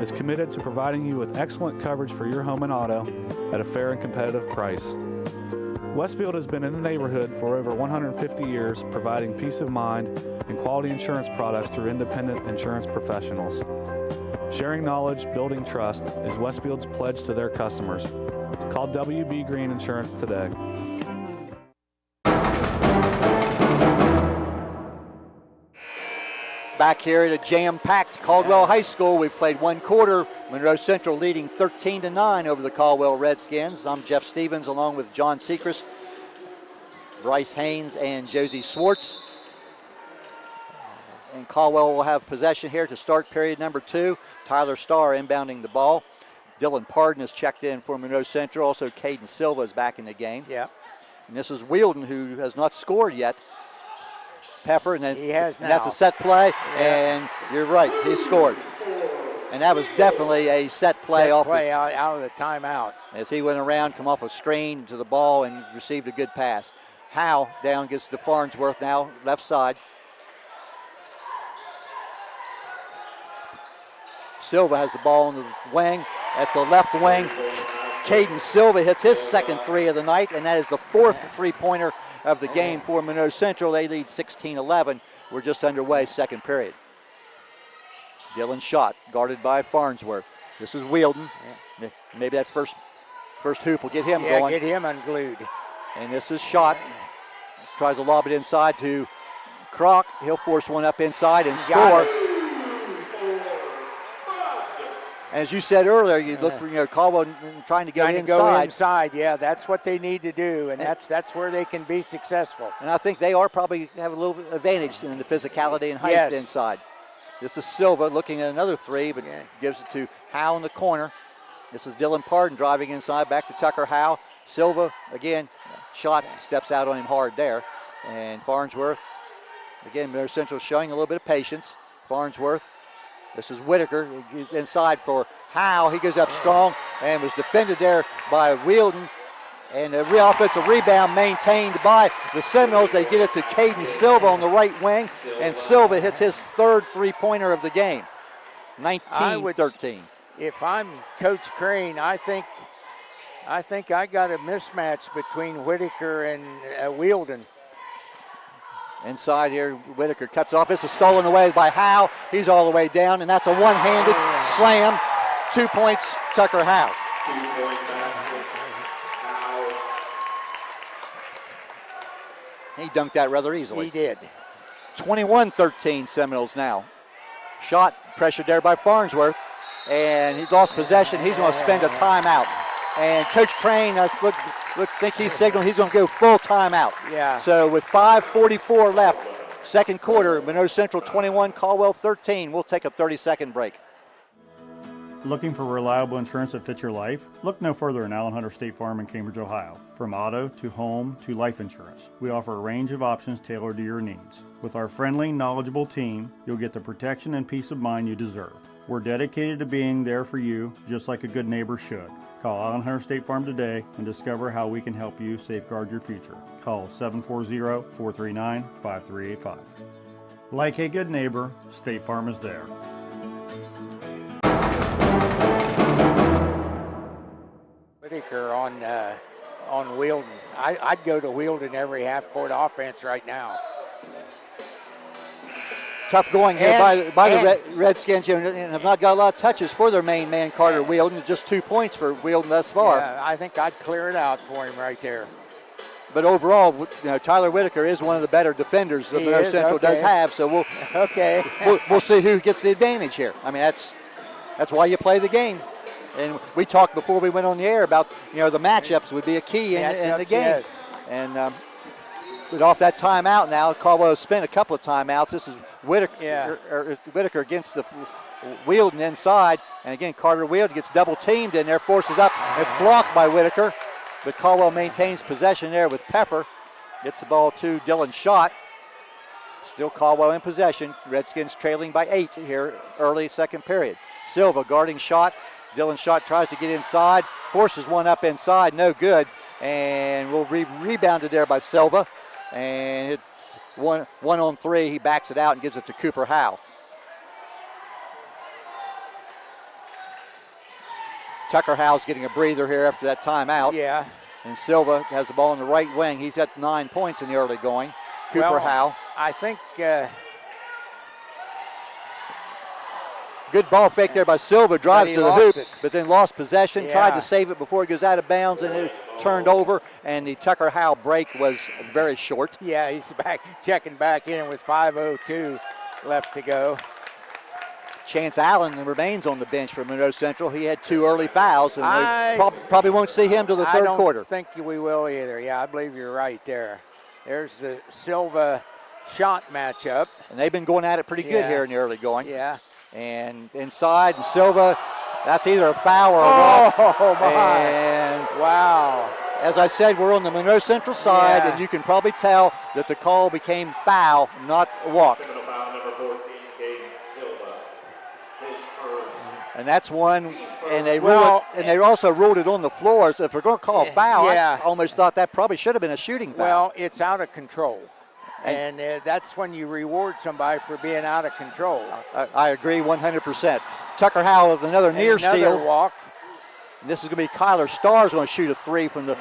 is committed to providing you with excellent coverage for your home and auto at a fair and competitive price. Westfield has been in the neighborhood for over 150 years, providing peace of mind and quality insurance products through independent insurance professionals. Sharing knowledge, building trust is Westfield's pledge to their customers. Call WB Green Insurance today. Back here at a jam-packed Caldwell High School. We've played one quarter. Monroe Central leading 13-9 over the Caldwell Redskins. I'm Jeff Stevens along with John Secrest, Bryce Haynes, and Josie Swartz. And Caldwell will have possession here to start period number 2. Tyler Starr inbounding the ball. Dylan Pardon has checked in for Monroe Central. Also, Caden Silva is back in the game. Yeah. And this is Wielden, who has not scored yet. Peffer, and then he has now. That's a set play, yeah. And you're right, he scored. And that was definitely a set play out of the timeout. As he went around, come off a screen to the ball and received a good pass. Howe down gets to Farnsworth now, left side. Silva has the ball on the wing. That's a left wing. Caden Silva hits his second three of the night, and that is the 4th three-pointer of the game for Monroe Central. They lead 16-11. We're just underway, second period. Dylan shot, guarded by Farnsworth. This is Wielden. Yeah. Maybe that first hoop will get him going. Yeah, get him unglued. And this is shot. Tries to lob it inside to Kroc. He'll force one up inside and score. As you said earlier, you look for Caldwell trying to get inside. Go inside, yeah, that's what they need to do, and that's where they can be successful. And I think they are probably have a little advantage in the physicality and height inside. This is Silva looking at another three, but gives it to Howe in the corner. This is Dylan Pardon driving inside, back to Tucker Howe. Silva, again, shot, steps out on him hard there. And Farnsworth, again, Monroe Central showing a little bit of patience. Farnsworth. This is Whitaker. He's inside for Howe. He goes up strong and was defended there by Wielden. And a real offensive rebound maintained by the Seminoles. They get it to Caden Silva on the right wing. And Silva hits his 3rd three-pointer of the game. 19-13. If I'm Coach Crane, I think I got a mismatch between Whitaker and Wielden. Inside here, Whitaker cuts off. This is stolen away by Howe. He's all the way down, and that's a one-handed slam. 2 points, Tucker Howe. 2-point basket, Howe. He dunked that rather easily. He did. 21-13 Seminoles now. Shot pressured there by Farnsworth, and he lost possession. He's going to spend a timeout. And Coach Crane, think he's signaling he's going to go full timeout. Yeah. So with 5:44 left, second quarter, Monroe Central 21, Caldwell 13. We'll take a 30-second break. Looking for reliable insurance that fits your life? Look no further than Allen Hunter State Farm in Cambridge, Ohio. From auto to home to life insurance, we offer a range of options tailored to your needs. With our friendly, knowledgeable team, you'll get the protection and peace of mind you deserve. We're dedicated to being there for you, just like a good neighbor should. Call Allen Hunter State Farm today and discover how we can help you safeguard your future. Call 740-439-5385. Like a good neighbor, State Farm is there. Whitaker on Wielden. I'd go to Wielden every half-court offense right now. Tough going here by the Redskins, and have not got a lot of touches for their main man, Carter Wielden. Just 2 points for Wielden thus far. Yeah, I think I'd clear it out for him right there. But overall, Tyler Whitaker is one of the better defenders that Monroe Central does have. So we'll see who gets the advantage here. I mean, that's why you play the game. And we talked before we went on the air about the matchups would be a key in the game. Yes. And but off that timeout now, Caldwell has spent a couple of timeouts. This is Whitaker against the Wielden inside. And again, Carter Wielden gets double teamed in there, forces up. It's blocked by Whitaker. But Caldwell maintains possession there with Peffer. Gets the ball to Dylan Schott. Still Caldwell in possession. Redskins trailing by 8 here early second period. Silva guarding Schott. Dylan Schott tries to get inside. Forces one up inside. No good. And will be rebounded there by Silva. And one on three, he backs it out and gives it to Cooper Howe. Tucker Howe's getting a breather here after that timeout. Yeah. And Silva has the ball on the right wing. He's at 9 points in the early going. Cooper Howe. I think good ball fake there by Silva. Drives to the hoop, but then lost possession. Yeah. Tried to save it before it goes out of bounds, and it turned over. And the Tucker Howe break was very short. Yeah, he's checking back in with 5:02 left to go. Chance Allen remains on the bench for Monroe Central. He had 2 early fouls, and we probably won't see him till the third quarter. I don't think we will either. Yeah, I believe you're right there. There's the Silva shot matchup. And they've been going at it pretty good here in the early going. Yeah. And inside, and Silva, that's either a foul or a walk. Oh, my. And wow. As I said, we're on the Monroe Central side, and you can probably tell that the call became foul, not a walk. Foul number 14, Caden Silva. His first. And that's one, and they they also ruled it on the floor. So if we're going to call a foul, I almost thought that probably should have been a shooting foul. Well, it's out of control. And that's when you reward somebody for being out of control. I agree 100%. Tucker Howell with another near steal. Walk. And this is going to be Kyler Starr's going to shoot a 3 from the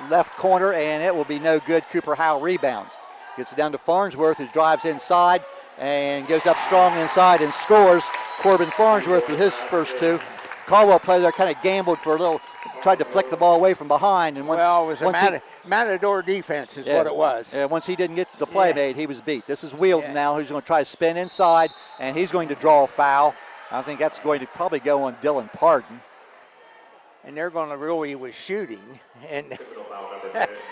left corner, and it will be no good. Cooper Howell rebounds. Gets it down to Farnsworth, who drives inside and goes up strong inside and scores. Corbin Farnsworth with his first 2. Caldwell player there kind of gambled for a little, tried to flick the ball away from behind. And it was a matador defense is what it was. Yeah, once he didn't get the play made, he was beat. This is Wielden now, who's going to try to spin inside, and he's going to draw a foul. I think that's going to probably go on Dylan Pardon. And they're going to rule he was shooting. And that's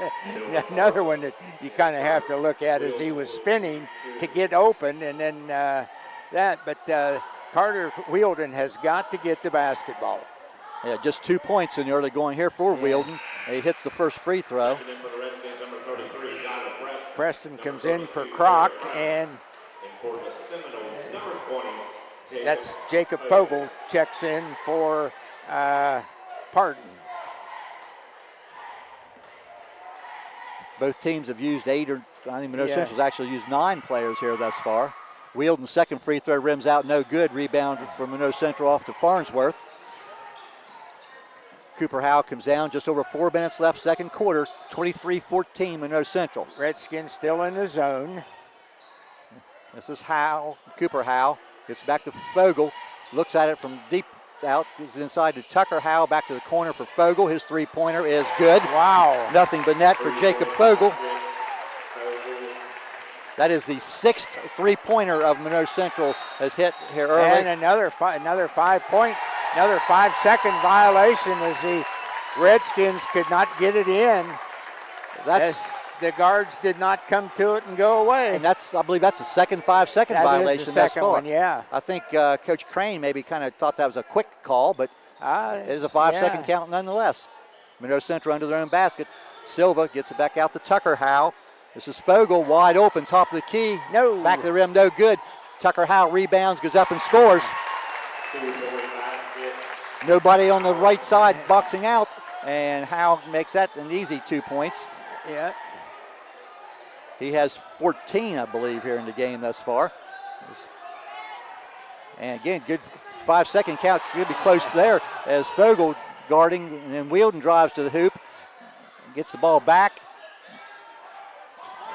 another one that you kind of have to look at as he was spinning to get open, and then that. But Carter Wielden has got to get the basketball. Yeah, just 2 points in the early going here for Wielden. He hits the first free throw. Preston comes in for Kroc, and that's Jacob Fogel checks in for Pardon. Both teams have used 8 or I think Monroe Central's actually used 9 players here thus far. Wielden's second free throw rims out, no good. Rebound from Monroe Central off to Farnsworth. Cooper Howell comes down, just over 4 minutes left, second quarter, 23-14 Monroe Central. Redskins still in the zone. This is Howell, Cooper Howell, gets back to Fogel, looks at it from deep out, goes inside to Tucker Howell, back to the corner for Fogel. His three-pointer is good. Wow. Nothing but net for Jacob Fogel. That is the 6th three-pointer of Monroe Central has hit here early. And another 5-second violation as the Redskins could not get it in. That's the guards did not come to it and go away. And I believe that's the second 5-second violation. Is the second one, yeah. I think Coach Crane maybe kind of thought that was a quick call, but it is a 5-second count nonetheless. Monroe Central under their own basket. Silva gets it back out to Tucker Howell. This is Fogel wide open, top of the key. No. Back of the rim, no good. Tucker Howell rebounds, goes up and scores. Nobody on the right side boxing out, and Howell makes that an easy 2 points. Yeah. He has 14, I believe, here in the game thus far. And again, good 5-second count. Could be close there as Fogel guarding, and then Wielden drives to the hoop, gets the ball back.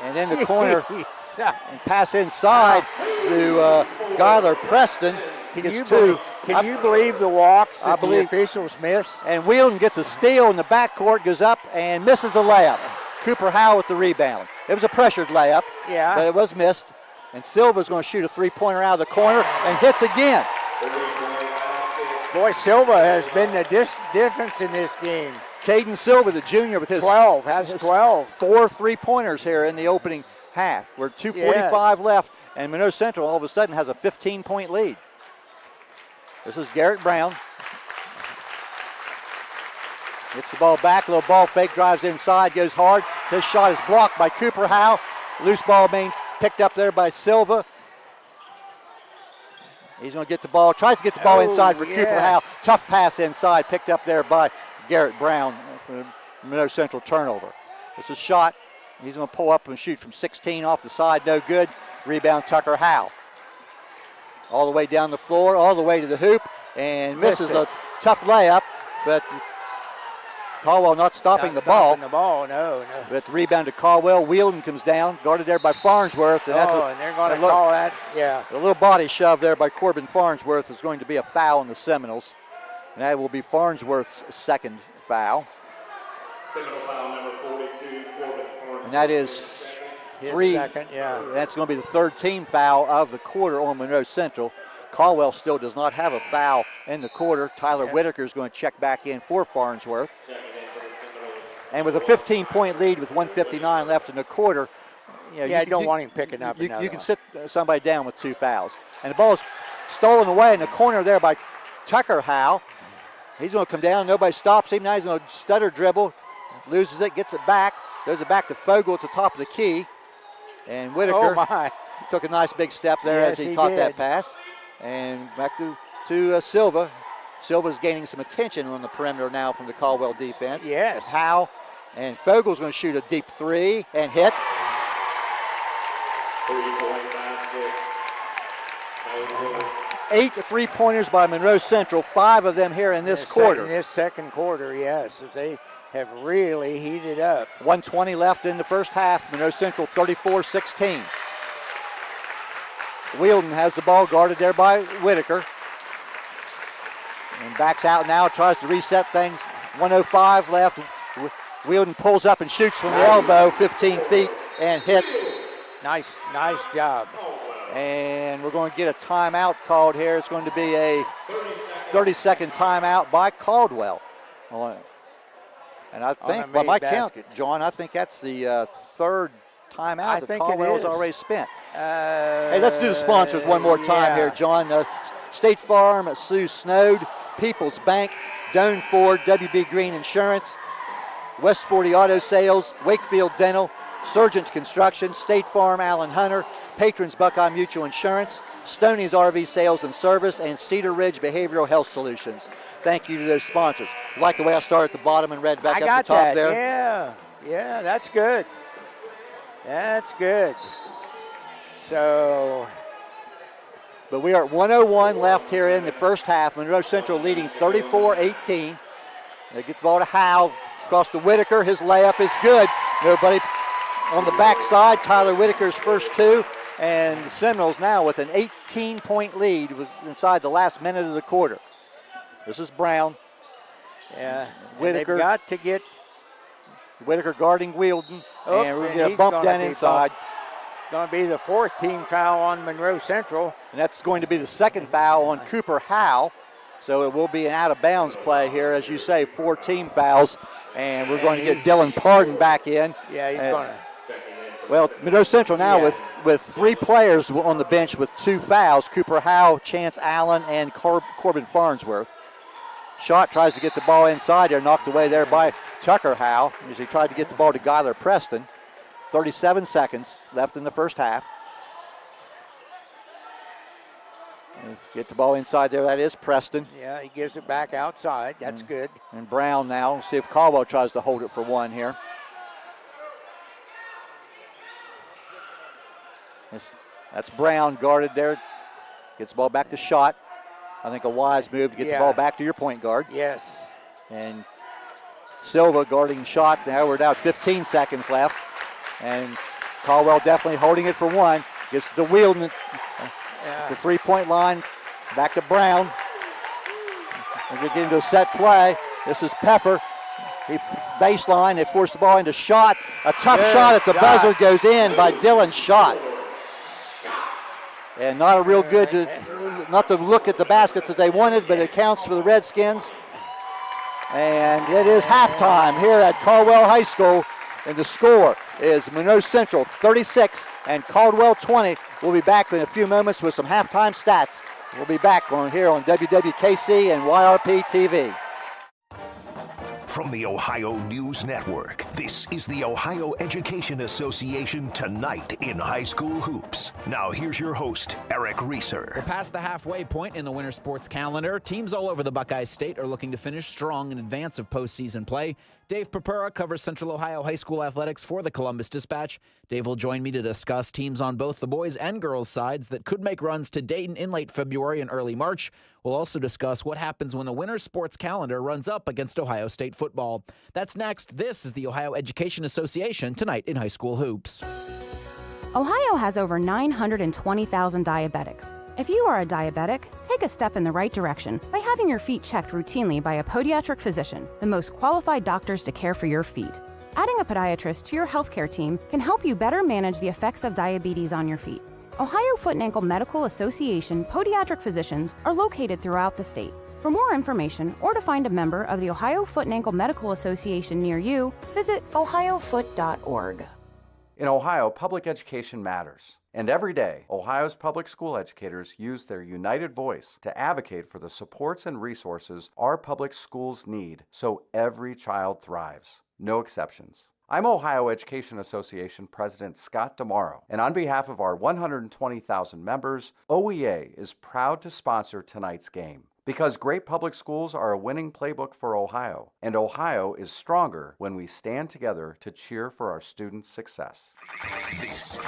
And in the corner, and pass inside to Gyler Preston. Can you believe the walks that the officials miss? And Wielden gets a steal in the backcourt, goes up and misses a layup. Cooper Howell with the rebound. It was a pressured layup, but it was missed. And Silva's going to shoot a three-pointer out of the corner and hits again. Boy, Silva has been the difference in this game. Caden Silva, the junior, with his 12, has 12. 4 3-pointers here in the opening half. We're 2:45 left, and Monroe Central all of a sudden has a 15-point lead. This is Garrett Brown. Gets the ball back, little ball fake, drives inside, goes hard. His shot is blocked by Cooper Howell. Loose ball being picked up there by Silva. He's going to get the ball, tries to get the ball inside for Cooper Howell. Tough pass inside, picked up there by Garrett Brown for Monroe Central turnover. This is shot. He's going to pull up and shoot from 16 off the side, no good. Rebound Tucker Howell. All the way down the floor, all the way to the hoop, and misses a tough layup, but Caldwell not stopping the ball. No. But the rebound to Caldwell. Wielden comes down, guarded there by Farnsworth. And and they're going to call that, a little body shove there by Corbin Farnsworth is going to be a foul on the Seminoles. And that will be Farnsworth's second foul. Seminole foul number 42, Corbin Farnsworth. And that is Three. Second, yeah. That's going to be the third team foul of the quarter on Monroe Central. Caldwell still does not have a foul in the quarter. Tyler Whitaker is going to check back in for Farnsworth. And with a 15-point lead with 1:59 left in the quarter, you don't want him picking up another You can one. sit somebody down with 2 fouls. And the ball is stolen away in the corner there by Tucker Howe. He's going to come down. Nobody stops him. Now he's going to stutter dribble, loses it, gets it back. Goes it back to Fogel at the top of the key. And Whitaker took a nice big step there as he caught that pass. And back to Silva. Silva's gaining some attention on the perimeter now from the Caldwell defense. Yes. Howe and Fogel's going to shoot a deep 3 and hit. 3-point basket. 8 3-pointers by Monroe Central, 5 of them here in this quarter. In this second quarter, yes, as they have really heated up. 1:20 left in the first half. Monroe Central 34-16. Wielden has the ball guarded there by Whitaker. And backs out now, tries to reset things. 1:05 left. Wielden pulls up and shoots from the elbow, 15 feet, and hits. Nice job. And we're going to get a timeout called here. It's going to be a 30-second timeout by Caldwell. And I think, by my count, John, I think that's the third timeout that Caldwell's already spent. Hey, let's do the sponsors one more time here, John. State Farm, Sue Snowed, People's Bank, Doan Ford, WB Green Insurance, West 40 Auto Sales, Wakefield Dental, Surgeons Construction, State Farm, Allen Hunter, Patrons Buckeye Mutual Insurance, Stoney's RV Sales and Service, and Cedar Ridge Behavioral Health Solutions. Thank you to those sponsors. You like the way I started at the bottom and read back up the top there? Yeah, that's good. That's good. So, but we are at 1:01 left here in the first half. Monroe Central leading 34-18. They get the ball to Howe, across to Whitaker. His layup is good. Nobody on the backside. Tyler Whitaker's first 2. And the Seminoles now with an 18-point lead inside the last minute of the quarter. This is Brown. Yeah, Whitaker. They've got to get Whitaker guarding Wielden. And we're going to get a bump down inside. Going to be the 4th team foul on Monroe Central. And that's going to be the second foul on Cooper Howe. So it will be an out-of-bounds play here. As you say, 4 team fouls. And we're going to get Dylan Pardon back in. Yeah, he's going to. Well, Monroe Central now with 3 players on the bench with 2 fouls. Cooper Howe, Chance Allen, and Corbin Farnsworth. Schott tries to get the ball inside there, knocked away there by Tucker Howe as he tried to get the ball to Guyler Preston. 37 seconds left in the first half. And get the ball inside there, that is Preston. Yeah, he gives it back outside, that's good. And Brown now, see if Caldwell tries to hold it for 1 here. That's Brown guarded there. Gets the ball back to Schott. I think a wise move to get the ball back to your point guard. Yes. And Silva guarding Schott. Now we're down 15 seconds left. And Caldwell definitely holding it for 1. Gets the Wielden, the 3-point line. Back to Brown. And we get into a set play. This is Pepper. He baseline. They force the ball into Schott. A tough shot at the buzzer goes in by Dylan Schott. And not a real good, not to look at the basket that they wanted, but it counts for the Redskins. And it is halftime here at Caldwell High School. And the score is Monroe Central 36 and Caldwell 20. We'll be back in a few moments with some halftime stats. We'll be back here on WWKC and YRP TV. From the Ohio News Network, this is the Ohio Education Association Tonight in High School Hoops. Now here's your host, Eric Reeser. We're past the halfway point in the winter sports calendar. Teams all over the Buckeye State are looking to finish strong in advance of postseason play. Dave Purpura covers Central Ohio High School athletics for the Columbus Dispatch. Dave will join me to discuss teams on both the boys and girls sides that could make runs to Dayton in late February and early March. We'll also discuss what happens when a winter sports calendar runs up against Ohio State football. That's next. This is the Ohio Education Association Tonight in High School Hoops. Ohio has over 920,000 diabetics. If you are a diabetic, take a step in the right direction by having your feet checked routinely by a podiatric physician, the most qualified doctors to care for your feet. Adding a podiatrist to your healthcare team can help you better manage the effects of diabetes on your feet. Ohio Foot and Ankle Medical Association podiatric physicians are located throughout the state. For more information or to find a member of the Ohio Foot and Ankle Medical Association near you, visit ohiofoot.org. In Ohio, public education matters. And every day, Ohio's public school educators use their united voice to advocate for the supports and resources our public schools need so every child thrives. No exceptions. I'm Ohio Education Association President Scott DeMauro, and on behalf of our 120,000 members, OEA is proud to sponsor tonight's game. Because great public schools are a winning playbook for Ohio, and Ohio is stronger when we stand together to cheer for our students' success. This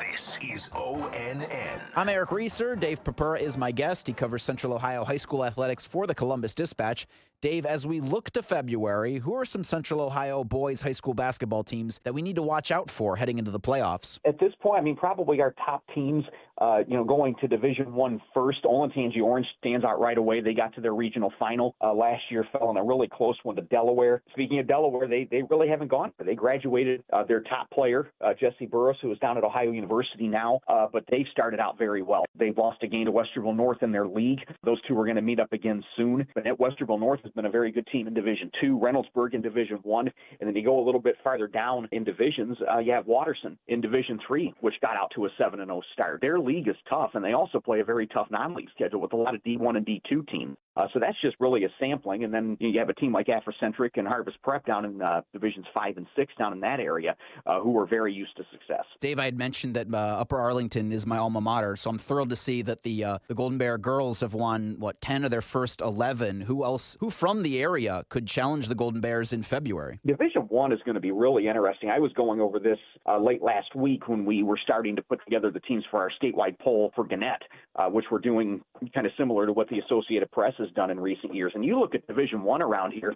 is ONN. I'm Eric Reeser. Dave Papura is my guest. He covers Central Ohio high school athletics for the Columbus Dispatch. Dave, as we look to February, who are some Central Ohio boys high school basketball teams that we need to watch out for heading into the playoffs? At this point, I mean, probably our top teams, going to Division I first. Olentangy Orange stands out right away. They got to their regional final last year, fell in a really close one to Delaware. Speaking of Delaware, they really haven't gone. They graduated their top player, Jesse Burris, who is down at Ohio University now, but they've started out very well. They've lost a game to Westerville North in their league. Those two are going to meet up again soon. But at Westerville North has been a very good team in Division II, Reynoldsburg in Division I, and then you go a little bit farther down in divisions, you have Watterson in Division III, which got out to a 7-0 start. Their league is tough, and they also play a very tough non-league schedule with a lot of D1 and D2 teams. So that's just really a sampling. And then you have a team like Afrocentric and Harvest Prep down in Divisions 5 and 6 down in that area who are very used to success. Dave, I had mentioned that Upper Arlington is my alma mater, so I'm thrilled to see that the Golden Bear girls have won, 10 of their first 11. Who from the area could challenge the Golden Bears in February? Division I is going to be really interesting. I was going over this late last week when we were starting to put together the teams for our statewide poll for Gannett, which we're doing kind of similar to what the Associated Press has done in recent years. And you look at Division I around here,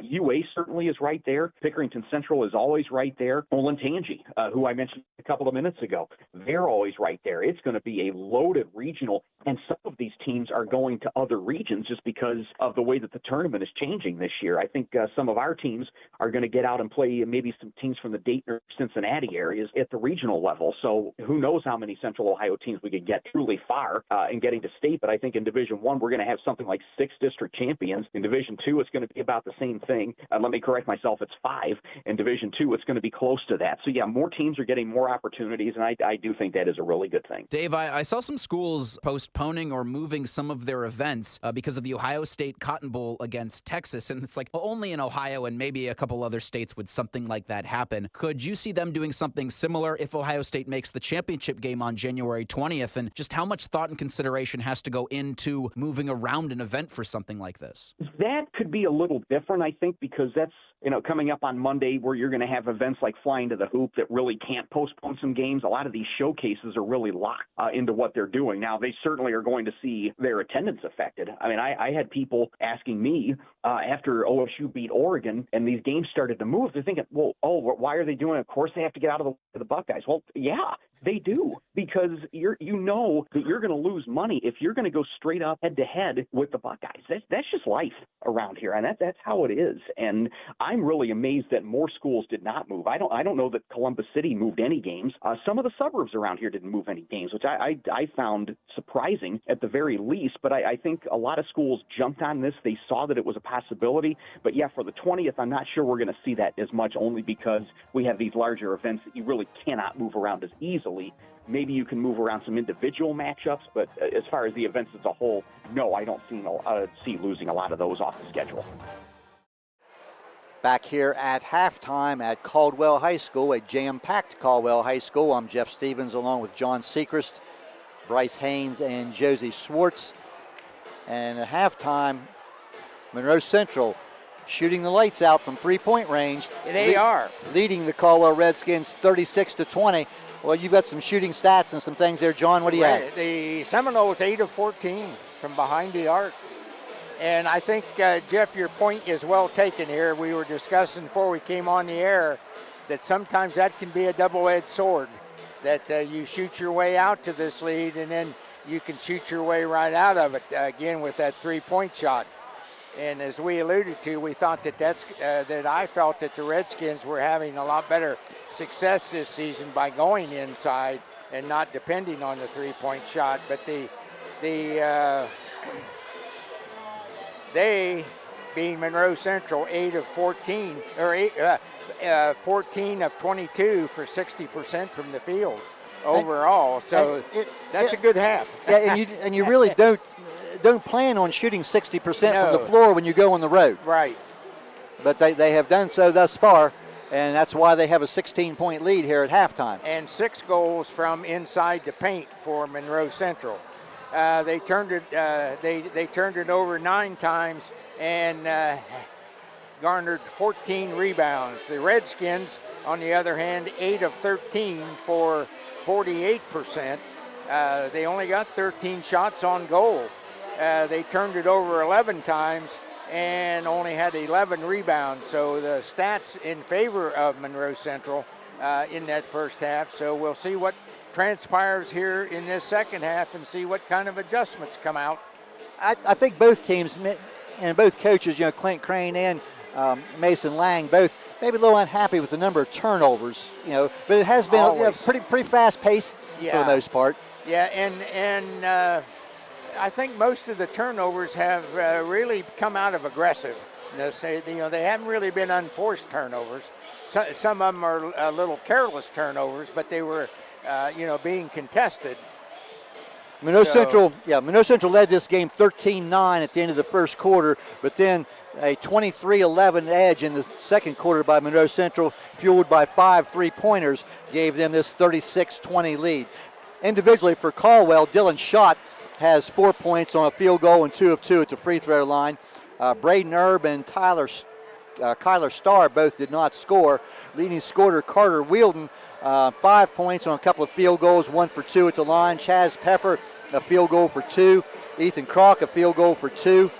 UA certainly is right there. Pickerington Central is always right there. Olentangy, who I mentioned a couple of minutes ago, they're always right there. It's going to be a loaded regional, and some of these teams are going to other regions just because of the way that the tournament is changing this year. I think some of our teams are going to get out and play maybe some teams from the Dayton or Cincinnati areas at the regional level. So who knows how many Central Ohio teams we could get truly far in getting to state. But I think in Division I, we're going to have something like 6 district champions. In Division II, it's going to be about the same thing. Let me correct myself, it's 5. In Division II, it's going to be close to that. So yeah, more teams are getting more opportunities, and I do think that is a really good thing. Dave, I saw some schools postponing or moving some of their events because of the Ohio State Cotton Bowl against Texas, and it's like, well, only in Ohio and maybe a couple other states would something like that happen. Could you see them doing something similar if Ohio State makes the championship game on January 20th? And just how much thought and consideration has to go into moving around an event for something like this? That could be a little different, I think, because that's, coming up on Monday where you're going to have events like Flying to the Hoop that really can't postpone some games. A lot of these showcases are really locked into what they're doing. Now, they certainly are going to see their attendance affected. I mean, I had people asking me after OSU beat Oregon and these games started to move, they're thinking, why are they doing it? Of course they have to get out of the Buckeyes. Well, yeah, they do, because you know that you're going to lose money if you're going to go straight up head-to-head with the Buckeyes. That's just life around here, and that's how it is. And I'm really amazed that more schools did not move. I don't know that Columbus City moved any games. Some of the suburbs around here didn't move any games, which I found surprising at the very least. But I think a lot of schools jumped on this. They saw that it was a possibility. But yeah, for the 20th, I'm not sure we're going to see that as much, only because we have these larger events that you really cannot move around as easily. Maybe you can move around some individual matchups, but as far as the events as a whole, no, I don't see losing a lot of those off the schedule. Back here at halftime at Caldwell High School, a jam-packed Caldwell High School. I'm Jeff Stevens along with John Secrest, Bryce Haynes, and Josie Swartz. And at halftime, Monroe Central shooting the lights out from three-point range. They are. Leading the Caldwell Redskins 36-20. Well, you've got some shooting stats and some things there, John. What do you have? The Seminoles 8 of 14 from behind the arc. And I think, Jeff, your point is well taken here. We were discussing before we came on the air that sometimes that can be a double-edged sword, that you shoot your way out to this lead and then you can shoot your way right out of it, again, with that three-point shot. And as we alluded to, we thought that I felt that the Redskins were having a lot better success this season by going inside and not depending on the three-point shot. But they, being Monroe Central, 8 of 14, or 14 of 22 for 60% from the field overall. So that's a good half. Yeah, and you really don't plan on shooting 60% from the floor when you go on the road. Right. But they have done so thus far, and that's why they have a 16-point lead here at halftime. And 6 goals from inside the paint for Monroe Central. They turned it over 9 times and garnered 14 rebounds. The Redskins, on the other hand, 8 of 13 for 48%. They only got 13 shots on goal. They turned it over 11 times and only had 11 rebounds. So the stats in favor of Monroe Central in that first half. So we'll see what transpires here in this second half and see what kind of adjustments come out. I think both teams and both coaches, Clint Crane and Mason Lang, both maybe a little unhappy with the number of turnovers, but it has been a pretty fast pace for the most part. Yeah, and I think most of the turnovers have really come out of aggressiveness. They haven't really been unforced turnovers. Some of them are a little careless turnovers, but they were, being contested. Monroe Central led this game 13-9 at the end of the first quarter, but then a 23-11 edge in the second quarter by Monroe Central, fueled by 5 3-pointers, gave them this 36-20 lead. Individually for Caldwell, Dylan Schott has 4 points on a field goal and 2 of 2 at the free throw line. Braden Erb and Kyler Starr both did not score. Leading scorer Carter Wielden, 5 points on a couple of field goals, 1 for 2 at the line. Chaz Peffer, a field goal for 2. Ethan Kroc, a field goal for 2.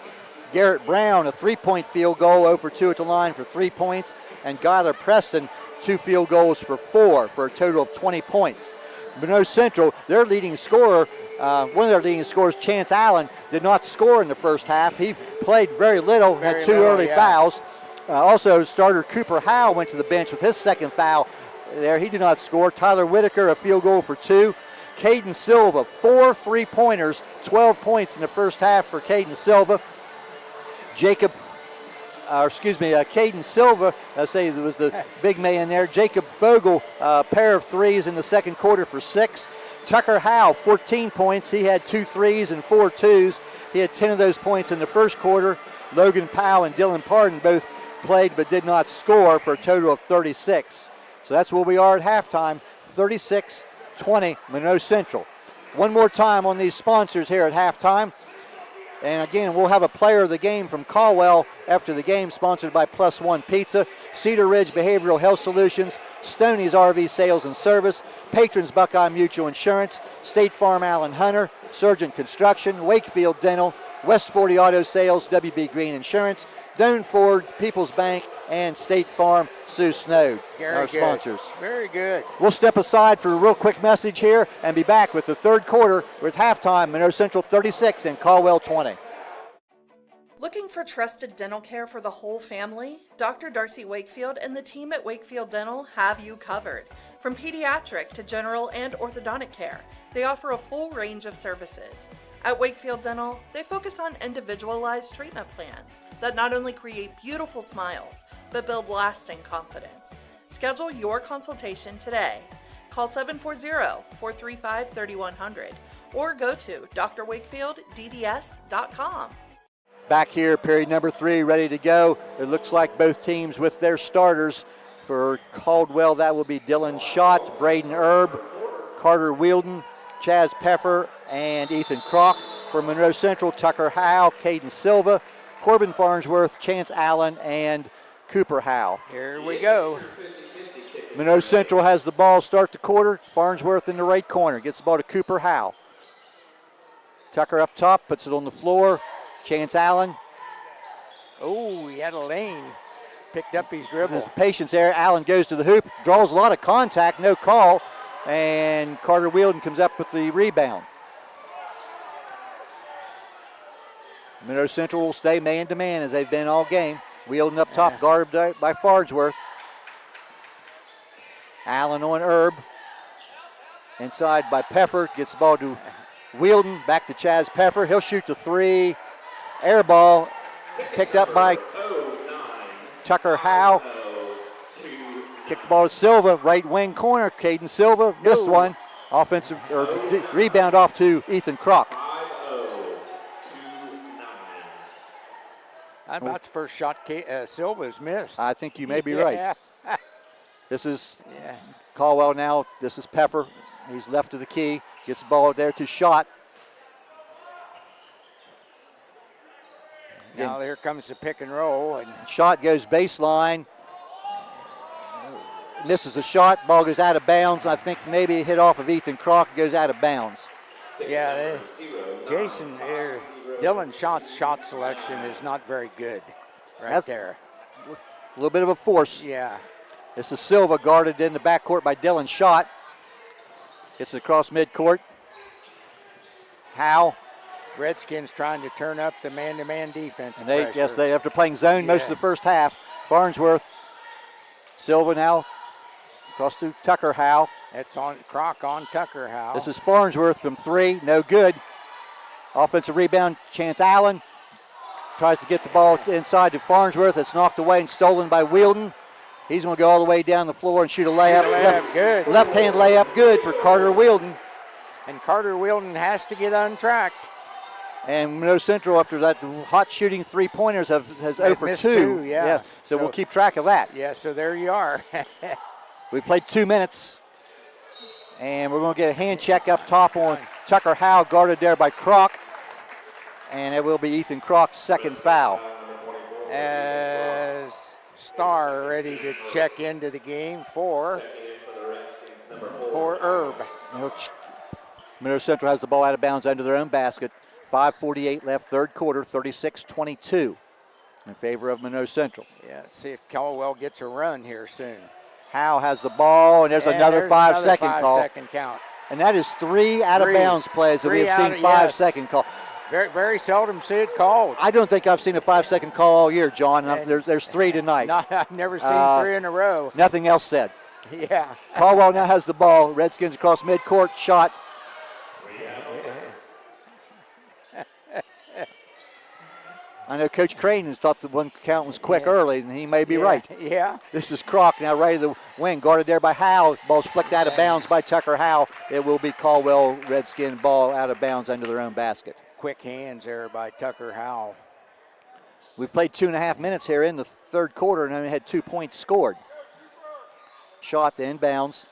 Garrett Brown, a 3-point field goal, 0 for 2 at the line for 3 points. And Gyler Preston, 2 field goals for 4 for a total of 20 points. Monroe Central, their leading scorer, one of their leading scorers, Chance Allen, did not score in the first half. He played very little, had 2 early fouls. Also, starter Cooper Howe went to the bench with his second foul there. He did not score. Tyler Whitaker, a field goal for 2. Caden Silva, 4 3-pointers, 12 points in the first half for Caden Silva. Caden Silva, I say it was the big man there. Jacob Vogel, a pair of threes in the second quarter for 6. Tucker Howe, 14 points. He had 2 threes and 4 twos. He had 10 of those points in the first quarter. Logan Powell and Dylan Pardon both played but did not score for a total of 36. So that's where we are at halftime, 36-20 Monroe Central. One more time on these sponsors here at halftime. And again, we'll have a player of the game from Caldwell after the game, sponsored by Plus One Pizza, Cedar Ridge Behavioral Health Solutions, Stoney's RV Sales and Service, Patrons Buckeye Mutual Insurance, State Farm Allen Hunter, Surgeon Construction, Wakefield Dental, West 40 Auto Sales, WB Green Insurance, Doan Ford, People's Bank, and State Farm Sue Snowd, our sponsors. Very good. We'll step aside for a real quick message here and be back with the third quarter with halftime, Monroe Central 36 and Caldwell 20. Looking for trusted dental care for the whole family? Dr. Darcy Wakefield and the team at Wakefield Dental have you covered. From pediatric to general and orthodontic care, they offer a full range of services. At Wakefield Dental, they focus on individualized treatment plans that not only create beautiful smiles, but build lasting confidence. Schedule your consultation today. Call 740-435-3100 or go to drwakefieldDDS.com. Back here, period number 3, ready to go. It looks like both teams with their starters. For Caldwell, that will be Dylan Schott, Braden Erb, Carter Wielden, Chaz Peffer, and Ethan Kroc. For Monroe Central, Tucker Howe, Caden Silva, Corbin Farnsworth, Chance Allen, and Cooper Howe. Here we go. Monroe Central has the ball start the quarter. Farnsworth in the right corner. Gets the ball to Cooper Howe. Tucker up top, puts it on the floor. Chance Allen. Oh, he had a lane. Picked up his dribble. Patience there. Allen goes to the hoop. Draws a lot of contact. No call. And Carter Wielden comes up with the rebound. Monroe Central will stay man-to-man as they've been all game. Wheeldon up top, guarded by Farnsworth. Allen on Erb. Inside by Peffer, gets the ball to Wheeldon, back to Chaz Peffer. He'll shoot the three. Air ball picked up by Tucker Howe. Kick the ball to Silva, right wing corner. Caden Silva missed one. Offensive rebound off to Ethan Kroc. How about the first shot Silva's missed? I think you may be right. This is Caldwell now. This is Peffer. He's left of the key. Gets the ball there to Schott. Now here comes the pick and roll. And Schott goes baseline. Misses a shot. Ball goes out of bounds. I think maybe a hit off of Ethan Kroc, goes out of bounds. Yeah, Jason, Dylan Schott's shot selection is not very good there. A little bit of a force. Yeah. This is Silva guarded in the backcourt by Dylan Schott. Gets it across midcourt. Howe. Redskins trying to turn up the man-to-man defense. And they after playing zone most of the first half. Farnsworth. Silva now across to Tucker Howe. It's on Kroc on Tucker Howe. This is Farnsworth from three, no good. Offensive rebound, Chance Allen tries to get the ball inside to Farnsworth. It's knocked away and stolen by Wheeldon. He's going to go all the way down the floor and shoot a layup. Good. Left-hand layup, good for Carter Wheeldon. And Carter Wheeldon has to get untracked. And Monroe Central, after that hot shooting three-pointers, has 0 for 2. Yeah. So we'll keep track of that. Yeah, so there you are. We played 2 minutes. And we're going to get a hand check up top on Tucker Howe, guarded there by Kroc. And it will be Ethan Kroc's second foul. As Starr ready to check into the game for Erb. Monroe Central has the ball out of bounds under their own basket. 5:48 left, third quarter, 36-22 in favor of Monroe Central. Yeah, see if Caldwell gets a run here soon. Howe has the ball, and there's another 5-second call. 5-second count. And that is three out-of-bounds plays that we have seen 5-second call. Very, very seldom see it called. I don't think I've seen a 5-second call all year, John. There's three tonight. I've never seen three in a row. Nothing else said. Yeah. Caldwell now has the ball. Redskins across midcourt, shot. I know Coach Crane has thought the one count was quick early, and he may be right. Yeah. This is Kroc now right of the wing, guarded there by Howe. Ball's flicked out of bounds by Tucker Howe. It will be Caldwell Redskin ball out of bounds under their own basket. Quick hands there by Tucker Howe. We've played 2.5 minutes here in the third quarter and only had 2 points scored. Shot to inbounds.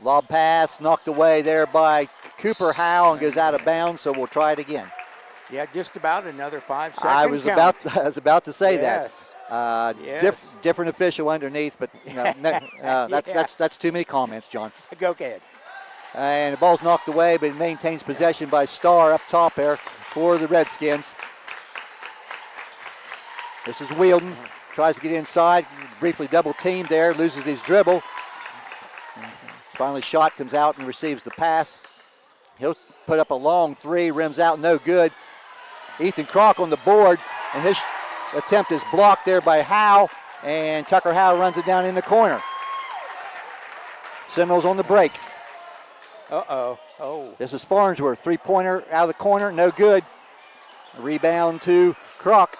Lob pass knocked away there by Cooper Howe and goes out of bounds, so we'll try it again. Yeah, just about another 5-second I was about to say that. Yes. Different official underneath, but that's too many comments, John. Go ahead. And the ball's knocked away, but it maintains possession by Starr up top there for the Redskins. This is Wheeldon. Tries to get inside, briefly double teamed there, loses his dribble. Finally, Schott comes out and receives the pass. He'll put up a long three, rims out, no good. Ethan Kroc on the board, and his attempt is blocked there by Howe, and Tucker Howe runs it down in the corner. Seminoles on the break. Oh. This is Farnsworth, three-pointer out of the corner, no good. A rebound to Kroc.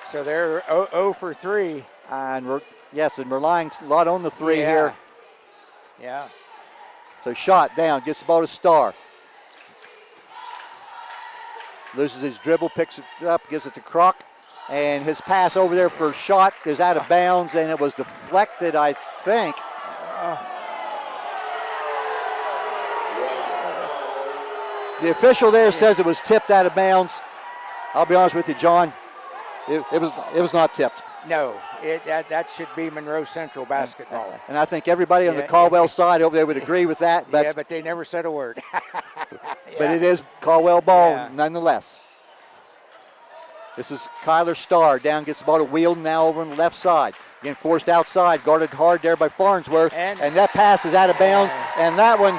So they're 0 for 3. And we're relying a lot on the three here. Yeah. So Schott down, gets the ball to Starr. Loses his dribble, picks it up, gives it to Kroc. And his pass over there for Schott is out of bounds, and it was deflected, I think. The official there says it was tipped out of bounds. I'll be honest with you, John. It was not tipped. No, that should be Monroe Central basketball. And I think everybody on the Caldwell side over there would agree with that. But, but they never said a word. But it is Caldwell ball nonetheless. This is Kyler Starr. Down, gets the ball to Wheeldon now over on the left side. Again, forced outside, guarded hard there by Farnsworth. And that pass is out of bounds. And that one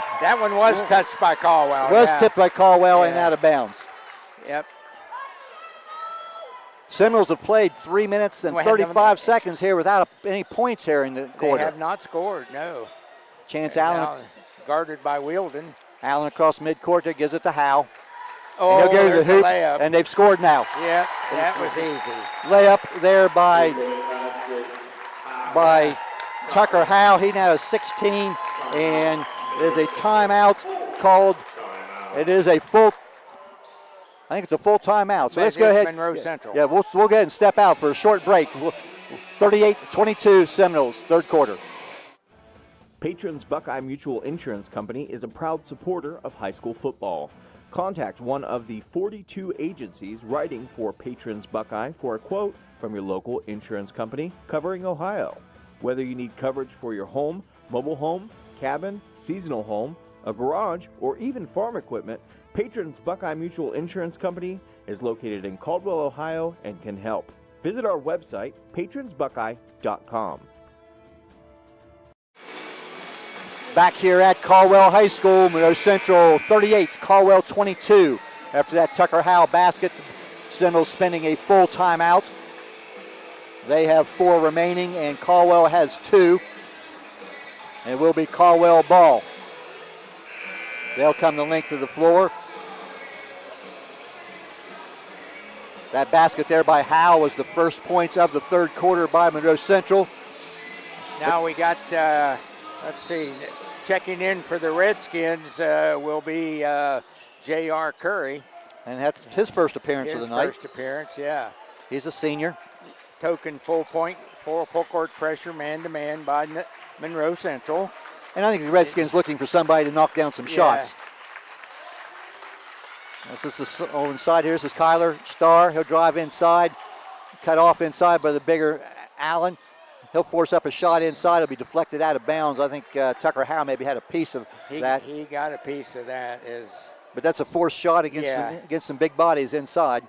was touched by Caldwell. Was tipped by Caldwell and out of bounds. Yep. Seminoles have played 3 minutes and 35 seconds here without any points here in the quarter. They have not scored, no. Chance Allen. Guarded by Wielden. Allen across midcourt there, gives it to Howe. Oh, and he'll go to the hoop, layup. and they've scored now. Yeah, that was easy. Layup there by Tucker Howe. He now has 16, and there's a timeout called. It is a full. I think it's a full timeout. So let's go ahead. Monroe Central. Yeah, we'll go ahead and step out for a short break. 38-22 Seminoles, third quarter. Patrons Buckeye Mutual Insurance Company is a proud supporter of high school football. Contact one of the 42 agencies writing for Patrons Buckeye for a quote from your local insurance company covering Ohio. Whether you need coverage for your home, mobile home, cabin, seasonal home, a garage, or even farm equipment, Patrons Buckeye Mutual Insurance Company is located in Caldwell, Ohio, and can help. Visit our website, patronsbuckeye.com. Back here at Caldwell High School, Monroe Central 38, Caldwell 22. After that Tucker Howe basket, Seminoles spending a full timeout. They have 4 remaining, and Caldwell has 2. And it will be Caldwell ball. They'll come the length of the floor. That basket there by Howe was the first points of the third quarter by Monroe Central. Now we got, let's see, checking in for the Redskins will be J.R. Curry. And that's his first appearance of the night. His first appearance, yeah. He's a senior. Token full point, full court pressure, man-to-man by Monroe Central. And I think the Redskins looking for somebody to knock down some shots. This is inside here. This is Kyler Starr. He'll drive inside, cut off inside by the bigger Allen. He'll force up a shot inside. It'll be deflected out of bounds. I think Tucker Howe maybe had a piece of that. He got a piece of that. But that's a forced shot against some big bodies inside.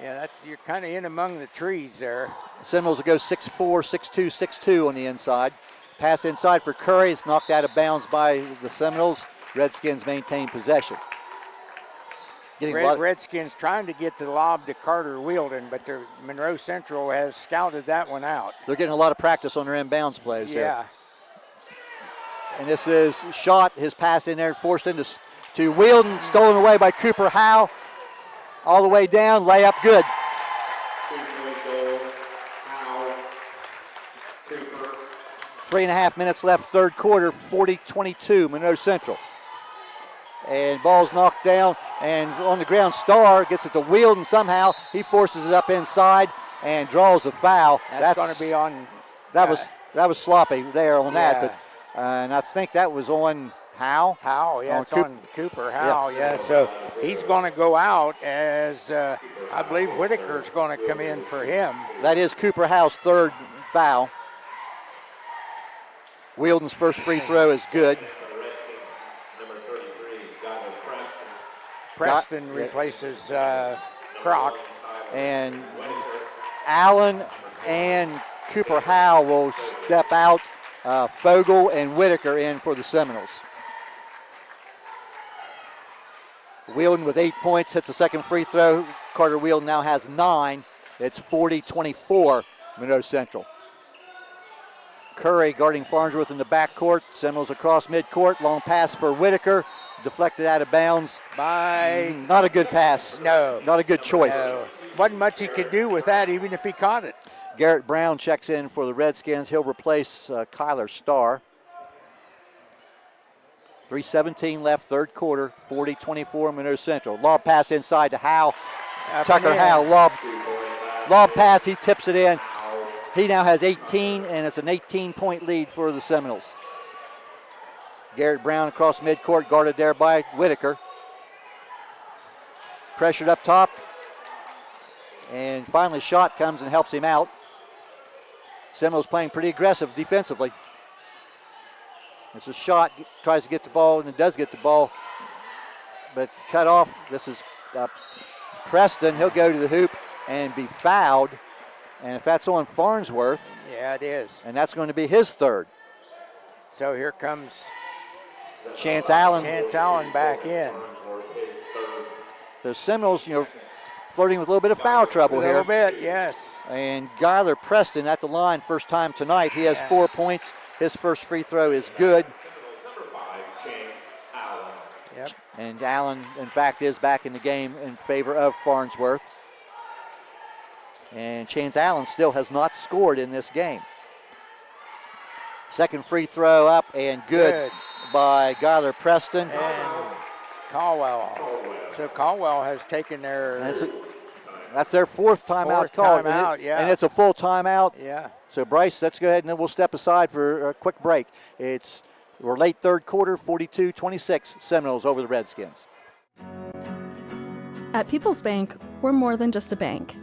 Yeah, you're kind of in among the trees there. Seminoles will go 6'4", 6'2", 6'2" on the inside. Pass inside for Curry. It's knocked out of bounds by the Seminoles. Redskins maintain possession. Redskins trying to get the lob to Carter Wielden, but Monroe Central has scouted that one out. They're getting a lot of practice on their inbounds plays. Yeah. And this is shot, his pass in there, forced into to Wielden, stolen away by Cooper Howe. All the way down, layup good. 3.5 minutes left, third quarter, 40-22, Monroe Central. And ball's knocked down, and on the ground, Starr gets it to Wielden somehow. He forces it up inside and draws a foul. That's going to be on. That was sloppy there on that, but and I think that was on Howe. Howe, yeah, it's on Cooper Howe, yeah. So he's going to go out as I believe Whitaker's going to come in for him. That is Cooper Howe's third foul. Wielden's first free throw is good. Preston replaces Croc. And Allen and Cooper Howe will step out. Fogel and Whitaker in for the Seminoles. Wielden with 8 points, hits the second free throw. Carter Wielden now has 9. It's 40-24, Monroe Central. Curry guarding Farnsworth in the backcourt. Seminoles across midcourt. Long pass for Whitaker. Deflected out of bounds. Not a good pass. No. Not a good choice. No. Wasn't much he could do with that, even if he caught it. Garrett Brown checks in for the Redskins. He'll replace Kyler Starr. 3:17 left, third quarter, 40-24 Monroe Central. Lob pass inside to Howe. Tucker Howe, lob pass, he tips it in. He now has 18, and it's an 18-point lead for the Seminoles. Garrett Brown across midcourt, guarded there by Whitaker. Pressured up top. And finally, shot comes and helps him out. Seminoles playing pretty aggressive defensively. It's a shot, tries to get the ball, and it does get the ball. But cut off. This is Preston. He'll go to the hoop and be fouled. And if that's on Farnsworth. Yeah, it is. And that's going to be his third. So here comes Chance Allen. Chance Allen back in. The Seminoles, flirting with a little bit of foul trouble here. A little bit, yes. And Skylar Preston at the line, first time tonight. He has 4 points. His first free throw is good. Yep. And Allen, in fact, is back in the game in favor of Farnsworth. And Chance Allen still has not scored in this game. Second free throw up and good. By Skylar Preston. And Caldwell. So Caldwell has taken their... That's their fourth timeout called. And it's a full timeout. Yeah. So Bryce, let's go ahead and then we'll step aside for a quick break. We're late third quarter, 42-26, Seminoles over the Redskins. At People's Bank, we're more than just a bank.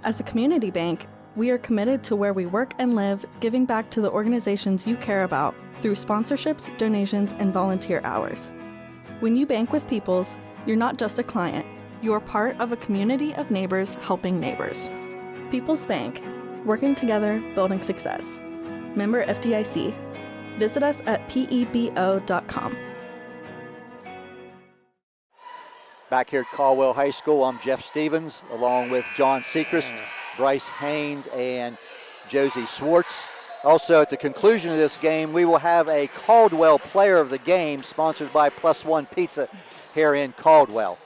As a community bank, we are committed to where we work and live, giving back to the organizations you care about through sponsorships, donations, and volunteer hours. When you bank with People's, you're not just a client, you're part of a community of neighbors helping neighbors. People's Bank, working together, building success. Member FDIC. Visit us at pebo.com. Back here at Caldwell High School, I'm Jeff Stevens, along with John Secrest, Bryce Haynes, and Josie Swartz. Also, at the conclusion of this game, we will have a Caldwell Player of the Game sponsored by Plus One Pizza here in Caldwell.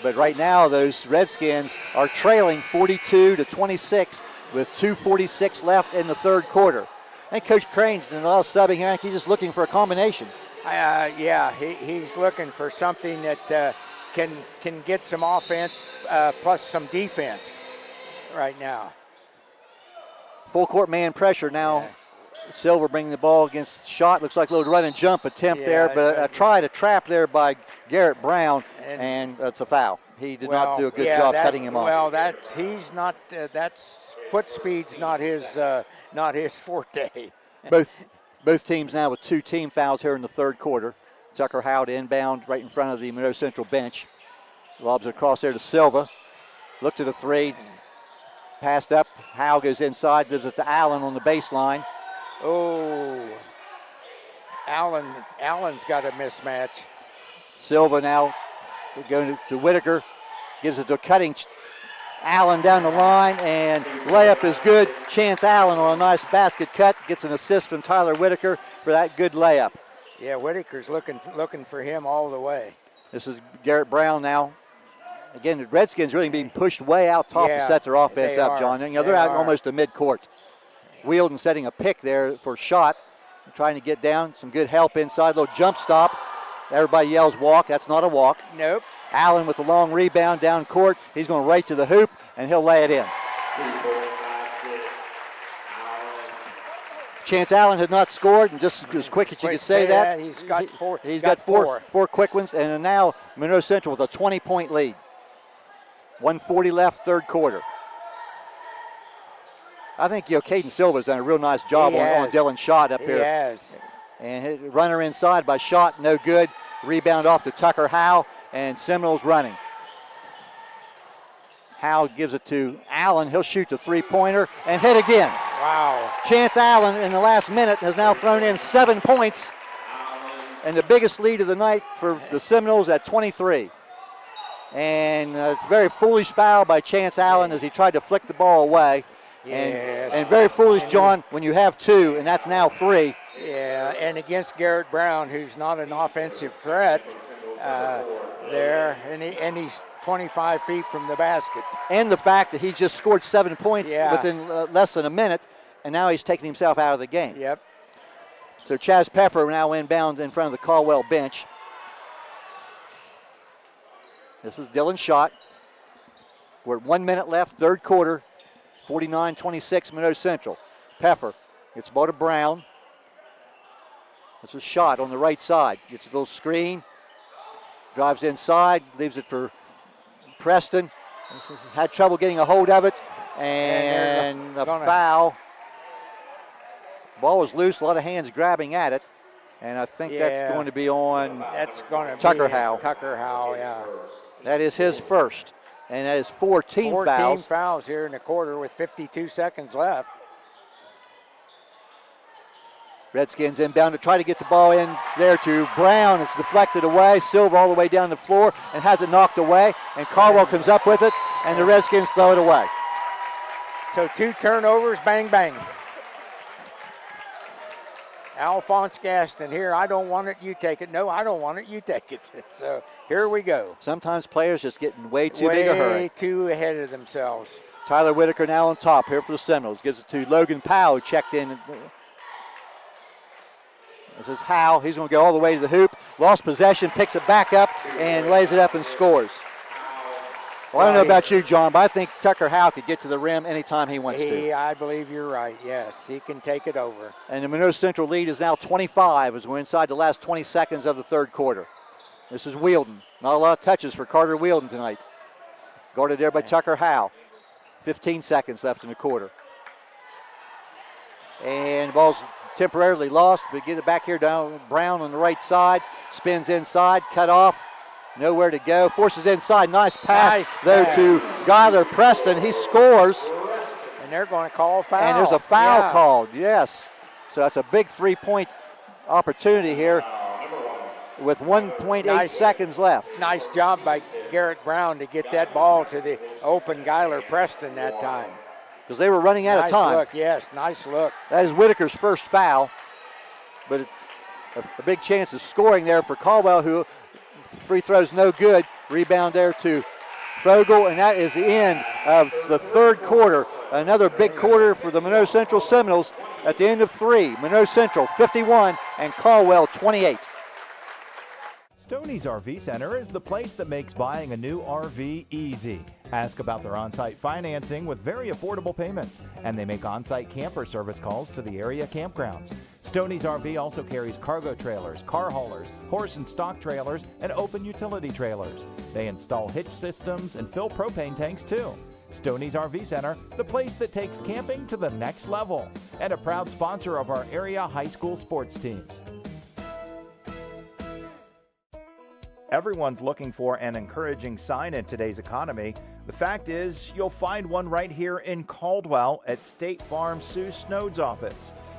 But right now, those Redskins are trailing 42-26 with 2:46 left in the third quarter. And Coach Crane's doing a lot of subbing here. I think he's just looking for a combination. Yeah, he's looking for something that can get some offense plus some defense right now. Full court man pressure now. Silver bringing the ball against shot. Looks like a little run and jump attempt there, but a try to trap there by Garrett Brown, and it's a foul. He did not do a good job cutting him off. Well, that's foot speed's not his forte. Both teams now with 2 team fouls here in the third quarter. Tucker Howe to inbound right in front of the Monroe Central bench. Lobs it across there to Silva. Looked at a three. Passed up. Howe goes inside. Gives it to Allen on the baseline. Oh. Allen's got a mismatch. Silva now going to Whitaker. Gives it to Cutting Allen down the line, and layup is good. Chance Allen on a nice basket cut. Gets an assist from Tyler Whitaker for that good layup. Yeah, Whitaker's looking for him all the way. This is Garrett Brown now. Again, the Redskins really being pushed way out top to set their offense up, John. They're out almost to midcourt. Wheelden setting a pick there for shot. Trying to get down. Some good help inside. Little jump stop. Everybody yells walk. That's not a walk. Nope. Allen with the long rebound down court. He's going right to the hoop, and he'll lay it in. Chance Allen had not scored, and just as quick as you could say that. He's got four. He's got four quick ones, and now Monroe Central with a 20-point lead. 1:40 left, third quarter. I think Caden Silva's done a real nice job on Dylan's shot up here. He has. And runner inside by shot, no good. Rebound off to Tucker Howe, and Seminoles running. Howe gives it to Allen. He'll shoot the three-pointer and hit again. Wow. Chance Allen in the last minute has now thrown in 7 points, and the biggest lead of the night for the Seminoles at 23. And a very foolish foul by Chance Allen as he tried to flick the ball away. Yes. And very foolish, John, when you have 2, and that's now 3. Yeah, and against Garrett Brown, who's not an offensive threat there, and he's 25 feet from the basket. And the fact that he just scored 7 points within less than a minute, and now he's taking himself out of the game. Yep. So Chaz Pepper now inbound in front of the Caldwell bench. This is Dylan's shot. We're at 1 minute left, third quarter. 49-26 Monroe Central. Pepper gets the ball to Brown. This is shot on the right side. Gets a little screen. Drives inside. Leaves it for Preston. Had trouble getting a hold of it. And a foul. The ball was loose. A lot of hands grabbing at it. And I think that's going to be on Tucker Howe. Tucker Howe, yeah. That is his first. And that is 14 fouls. 14 fouls here in the quarter with 52 seconds left. Redskins inbound to try to get the ball in there to Brown. It's deflected away. Silva all the way down the floor and has it knocked away. And Caldwell comes up with it, and the Redskins throw it away. So 2 turnovers, bang, bang. Alphonse Gaston here. I don't want it, you take it. No, I don't want it, you take it. So here we go. Sometimes players just getting way too big a hurry. Way too ahead of themselves. Tyler Whitaker now on top here for the Seminoles. Gives it to Logan Powell, who checked in. This is Howe. He's going to go all the way to the hoop. Lost possession, picks it back up, and lays it up and scores. Well, I don't know about you, John, but I think Tucker Howe could get to the rim anytime he wants to. I believe you're right, yes. He can take it over. And the Monroe Central lead is now 25 as we're inside the last 20 seconds of the third quarter. This is Wielden. Not a lot of touches for Carter Wielden tonight. Guarded there by Tucker Howe. 15 seconds left in the quarter. And the ball's temporarily lost, but get it back here down. Brown on the right side, spins inside, cut off, nowhere to go, forces inside, nice pass to Skylar Preston. He scores. And they're going to call a foul. And there's a foul called, yes. So that's a big 3-point opportunity here with 1.8 seconds left. Nice job by Garrett Brown to get that ball to the open Skylar Preston that time. Because they were running out of time. Nice look, yes, nice look. That is Whitaker's first foul, but a big chance of scoring there for Caldwell, who free throws no good. Rebound there to Fogle, and that is the end of the third quarter. Another big quarter for the Monroe Central Seminoles at the end of 3. Monroe Central 51 and Caldwell 28. Stoney's RV Center is the place that makes buying a new RV easy. Ask about their on-site financing with very affordable payments, and they make on-site camper service calls to the area campgrounds. Stoney's RV also carries cargo trailers, car haulers, horse and stock trailers, and open utility trailers. They install hitch systems and fill propane tanks too. Stoney's RV Center, the place that takes camping to the next level, and a proud sponsor of our area high school sports teams. Everyone's looking for an encouraging sign in today's economy. The fact is, you'll find one right here in Caldwell at State Farm Sue Snowd's office.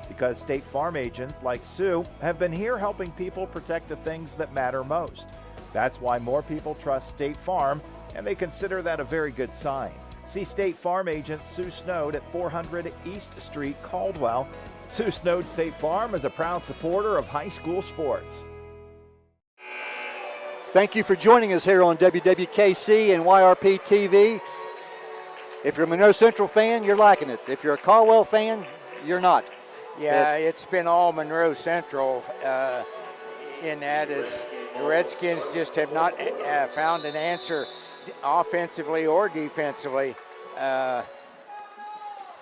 Because State Farm agents like Sue have been here helping people protect the things that matter most. That's why more people trust State Farm, and they consider that a very good sign. See State Farm agent Sue Snowd at 400 East Street, Caldwell. Sue Snowd State Farm is a proud supporter of high school sports. Thank you for joining us here on WWKC and YRP TV. If you're a Monroe Central fan, you're liking it. If you're a Caldwell fan, you're not. Yeah, it's been all Monroe Central in that as the Redskins just have not found an answer offensively or defensively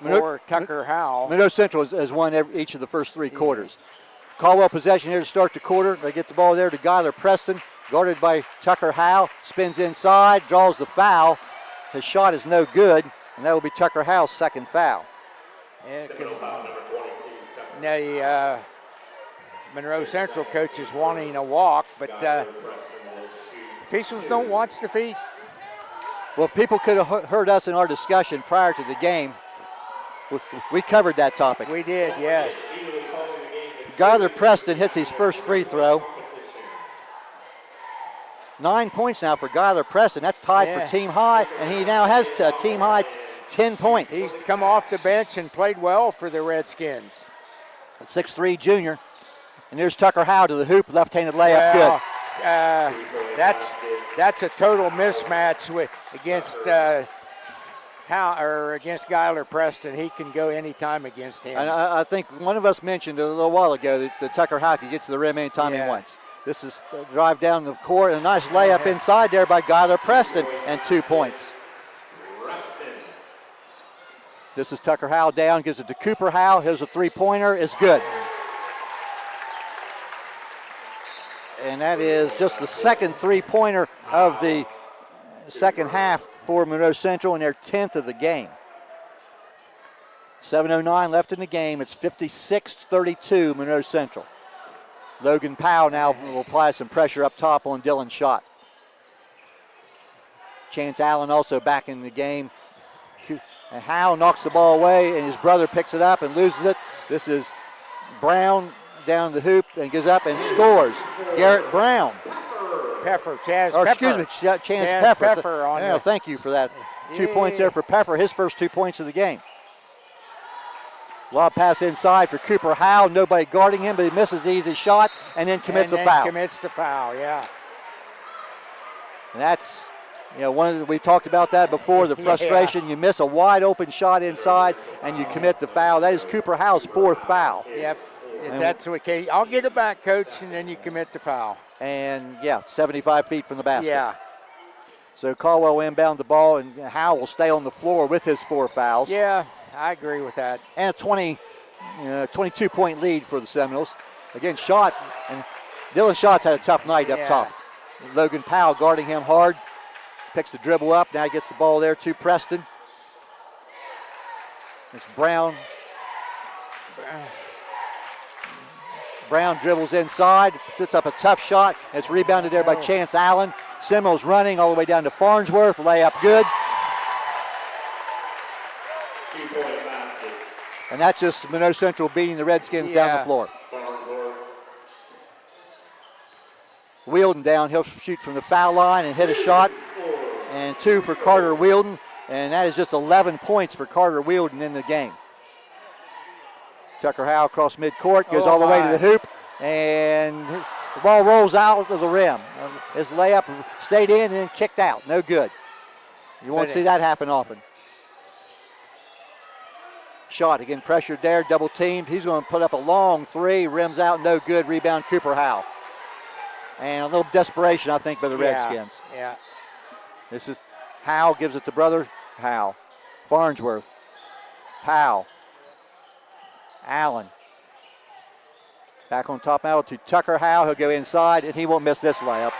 for Tucker Howe. Monroe Central has won each of the first 3 quarters. Caldwell possession here to start the quarter. They get the ball there to Skylar Preston. Guarded by Tucker Howe, spins inside, draws the foul. His shot is no good, and that will be Tucker Howe's second foul. The Monroe Central coach is wanting a walk, but officials don't watch the feet. Well, if people could have heard us in our discussion prior to the game, we covered that topic. We did, yes. Skylar Preston hits his first free throw. 9 points now for Skylar Preston. That's tied for team high, and he now has a team high 10 points. He's come off the bench and played well for the Redskins. 6'3" junior. And there's Tucker Howe to the hoop, left-handed layup, good. That's a total mismatch against against Skylar Preston. He can go anytime against him. And I think one of us mentioned a little while ago that Tucker Howe can get to the rim anytime he wants. This is a drive down the court and a nice layup inside there by Skylar Preston and 2 points. This is Tucker Howe down, gives it to Cooper Howe. Here's a 3-pointer, is good. And that is just the second 3-pointer of the second half for Monroe Central, and their 10th of the game. 7:09 left in the game. It's 56-32 Monroe Central. Logan Powell now will apply some pressure up top on Dylan Schott. Chance Allen also back in the game. And Howe knocks the ball away, and his brother picks it up and loses it. This is Brown down the hoop and goes up and scores. Garrett Brown. Chaz Pepper. Excuse me, Chance Pepper. On yeah, thank you for that. 2 points there for Pepper, his first 2 points of the game. Lob pass inside for Cooper Howe. Nobody guarding him, but he misses the easy shot and then commits a foul. Commits the foul, yeah. And that's, we've talked about that before, the frustration. You miss a wide open shot inside and you commit the foul. That is Cooper Howe's 4th foul. Yep, that's okay. I'll get it back, Coach, and then you commit the foul. And, 75 feet from the basket. Yeah. So Caldwell inbound the ball, and Howe will stay on the floor with his 4 fouls. Yeah, I agree with that. And a 22-point lead for the Seminoles. Again, Schott, and Dylan Schott's had a tough night up top. Logan Powell guarding him hard. Picks the dribble up. Now he gets the ball there to Preston. It's Brown. Brown dribbles inside, puts up a tough shot. It's rebounded there by Chance Allen. Seminoles running all the way down to Farnsworth. Layup good. And that's just Monroe Central beating the Redskins down the floor. Wielden down, he'll shoot from the foul line and hit a shot. And 2 for Carter Wielden. And that is just 11 points for Carter Wielden in the game. Tucker Howe across midcourt, goes all the way to the hoop. And the ball rolls out of the rim. His layup stayed in and then kicked out. No good. You won't see that happen often. Shot again, pressured there, double teamed. He's going to put up a long 3, rims out, no good. Rebound, Cooper Howe. And a little desperation, I think, by the Redskins. Yeah. This is Howe, gives it to brother Howe. Farnsworth. Powell. Allen. Back on top now to Tucker Howe. He'll go inside, and he won't miss this layup.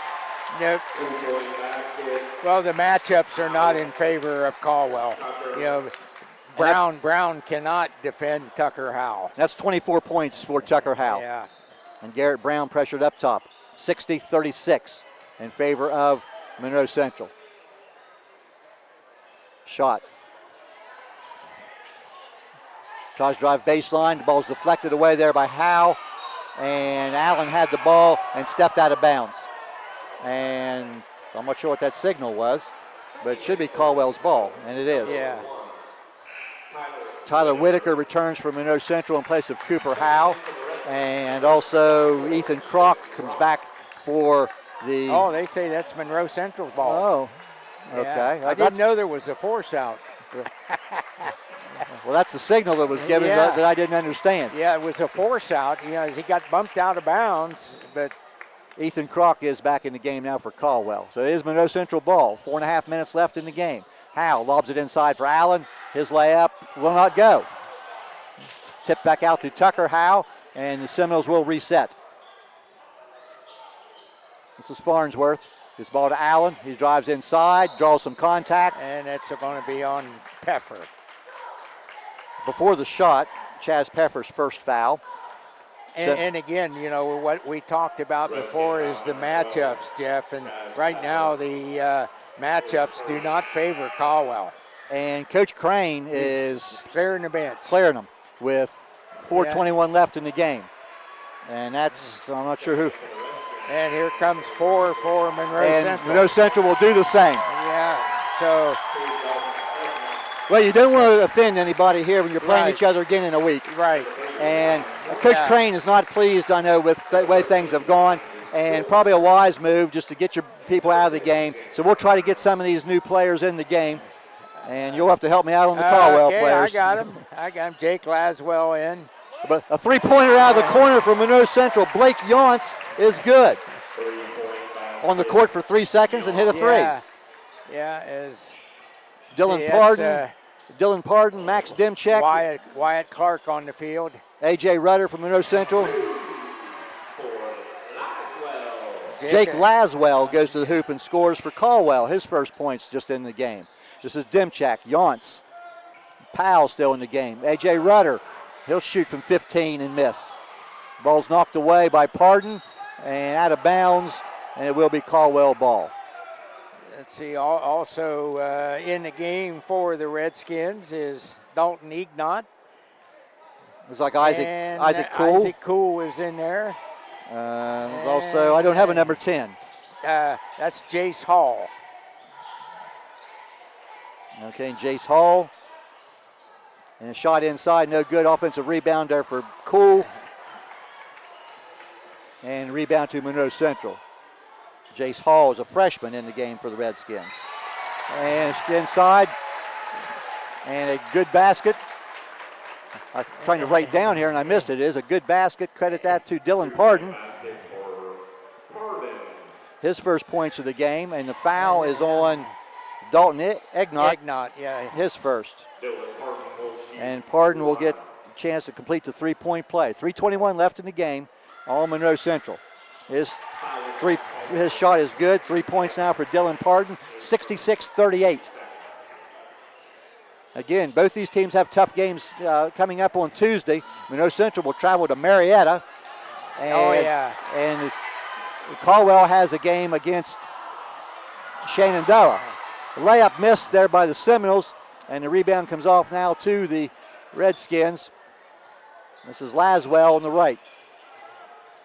Nope. Well, the matchups are not in favor of Caldwell. Brown cannot defend Tucker Howe. That's 24 points for Tucker Howe. Yeah. And Garrett Brown pressured up top. 60-36 in favor of Monroe Central. Shot. Tries to drive baseline. The ball's deflected away there by Howe. And Allen had the ball and stepped out of bounds. And I'm not sure what that signal was, but it should be Caldwell's ball, and it is. Yeah. Tyler Whitaker returns for Monroe Central in place of Cooper Howe. And also Ethan Kroc comes back for the... Oh, they say that's Monroe Central's ball. Oh, okay. Yeah. I didn't know there was a force out. Well, that's the signal that was given that I didn't understand. Yeah, it was a force out. He got bumped out of bounds, but... Ethan Kroc is back in the game now for Caldwell. So it is Monroe Central ball. 4.5 minutes left in the game. Howe lobs it inside for Allen. His layup will not go. Tipped back out to Tucker Howe, and the Seminoles will reset. This is Farnsworth. This ball to Allen. He drives inside, draws some contact. And it's going to be on Peffer. Before the shot, Chaz Peffer's first foul. And again, what we talked about before is the matchups, Jeff. And right now the matchups do not favor Caldwell. And Coach Crane is clearing the bench. Clearing them with 4:21 left in the game. And that's, I'm not sure who. And here comes 4 for Monroe Central. Monroe Central will do the same. Yeah, so. Well, you don't want to offend anybody here when you're playing each other again in a week. Right. And Coach Crane is not pleased, I know, with the way things have gone. And probably a wise move just to get your people out of the game. So we'll try to get some of these new players in the game. And you'll have to help me out on the Caldwell players. I got him. Jake Laswell in. But a three-pointer out of the corner for Monroe Central. Blake Yonts is good. On the court for 3 seconds and hit a three. Yeah, Dylan Pardon, Max Dimchek. Wyatt Clark on the field. A.J. Rudder from Monroe Central. Jake Laswell goes to the hoop and scores for Caldwell. His first points just in the game. This is Dimchak, Yonts. Powell still in the game. A.J. Rudder, he'll shoot from 15 and miss. Ball's knocked away by Pardon and out of bounds, and it will be Caldwell ball. Let's see, also in the game for the Redskins is Dalton Ignat. It's like Isaac Cool. Isaac Cool is in there. Also, I don't have a number 10. That's Jace Hall. Okay, and Jace Hall. And a shot inside, no good. Offensive rebound there for Cool. And rebound to Monroe Central. Jace Hall is a freshman in the game for the Redskins. And it's inside. And a good basket. I'm trying to write down here and I missed it. It is a good basket. Credit that to Dylan Pardon. His first points of the game. And the foul is on Dalton Egnott. Egnott, yeah. His first. And Pardon will get a chance to complete the three-point play. 3:21 left in the game. All Monroe Central. His shot is good. 3 points now for Dylan Pardon. 66-38. Again, both these teams have tough games coming up on Tuesday. Monroe Central will travel to Marietta. And Caldwell has a game against Shenandoah. The layup missed there by the Seminoles, and the rebound comes off now to the Redskins. This is Laswell on the right.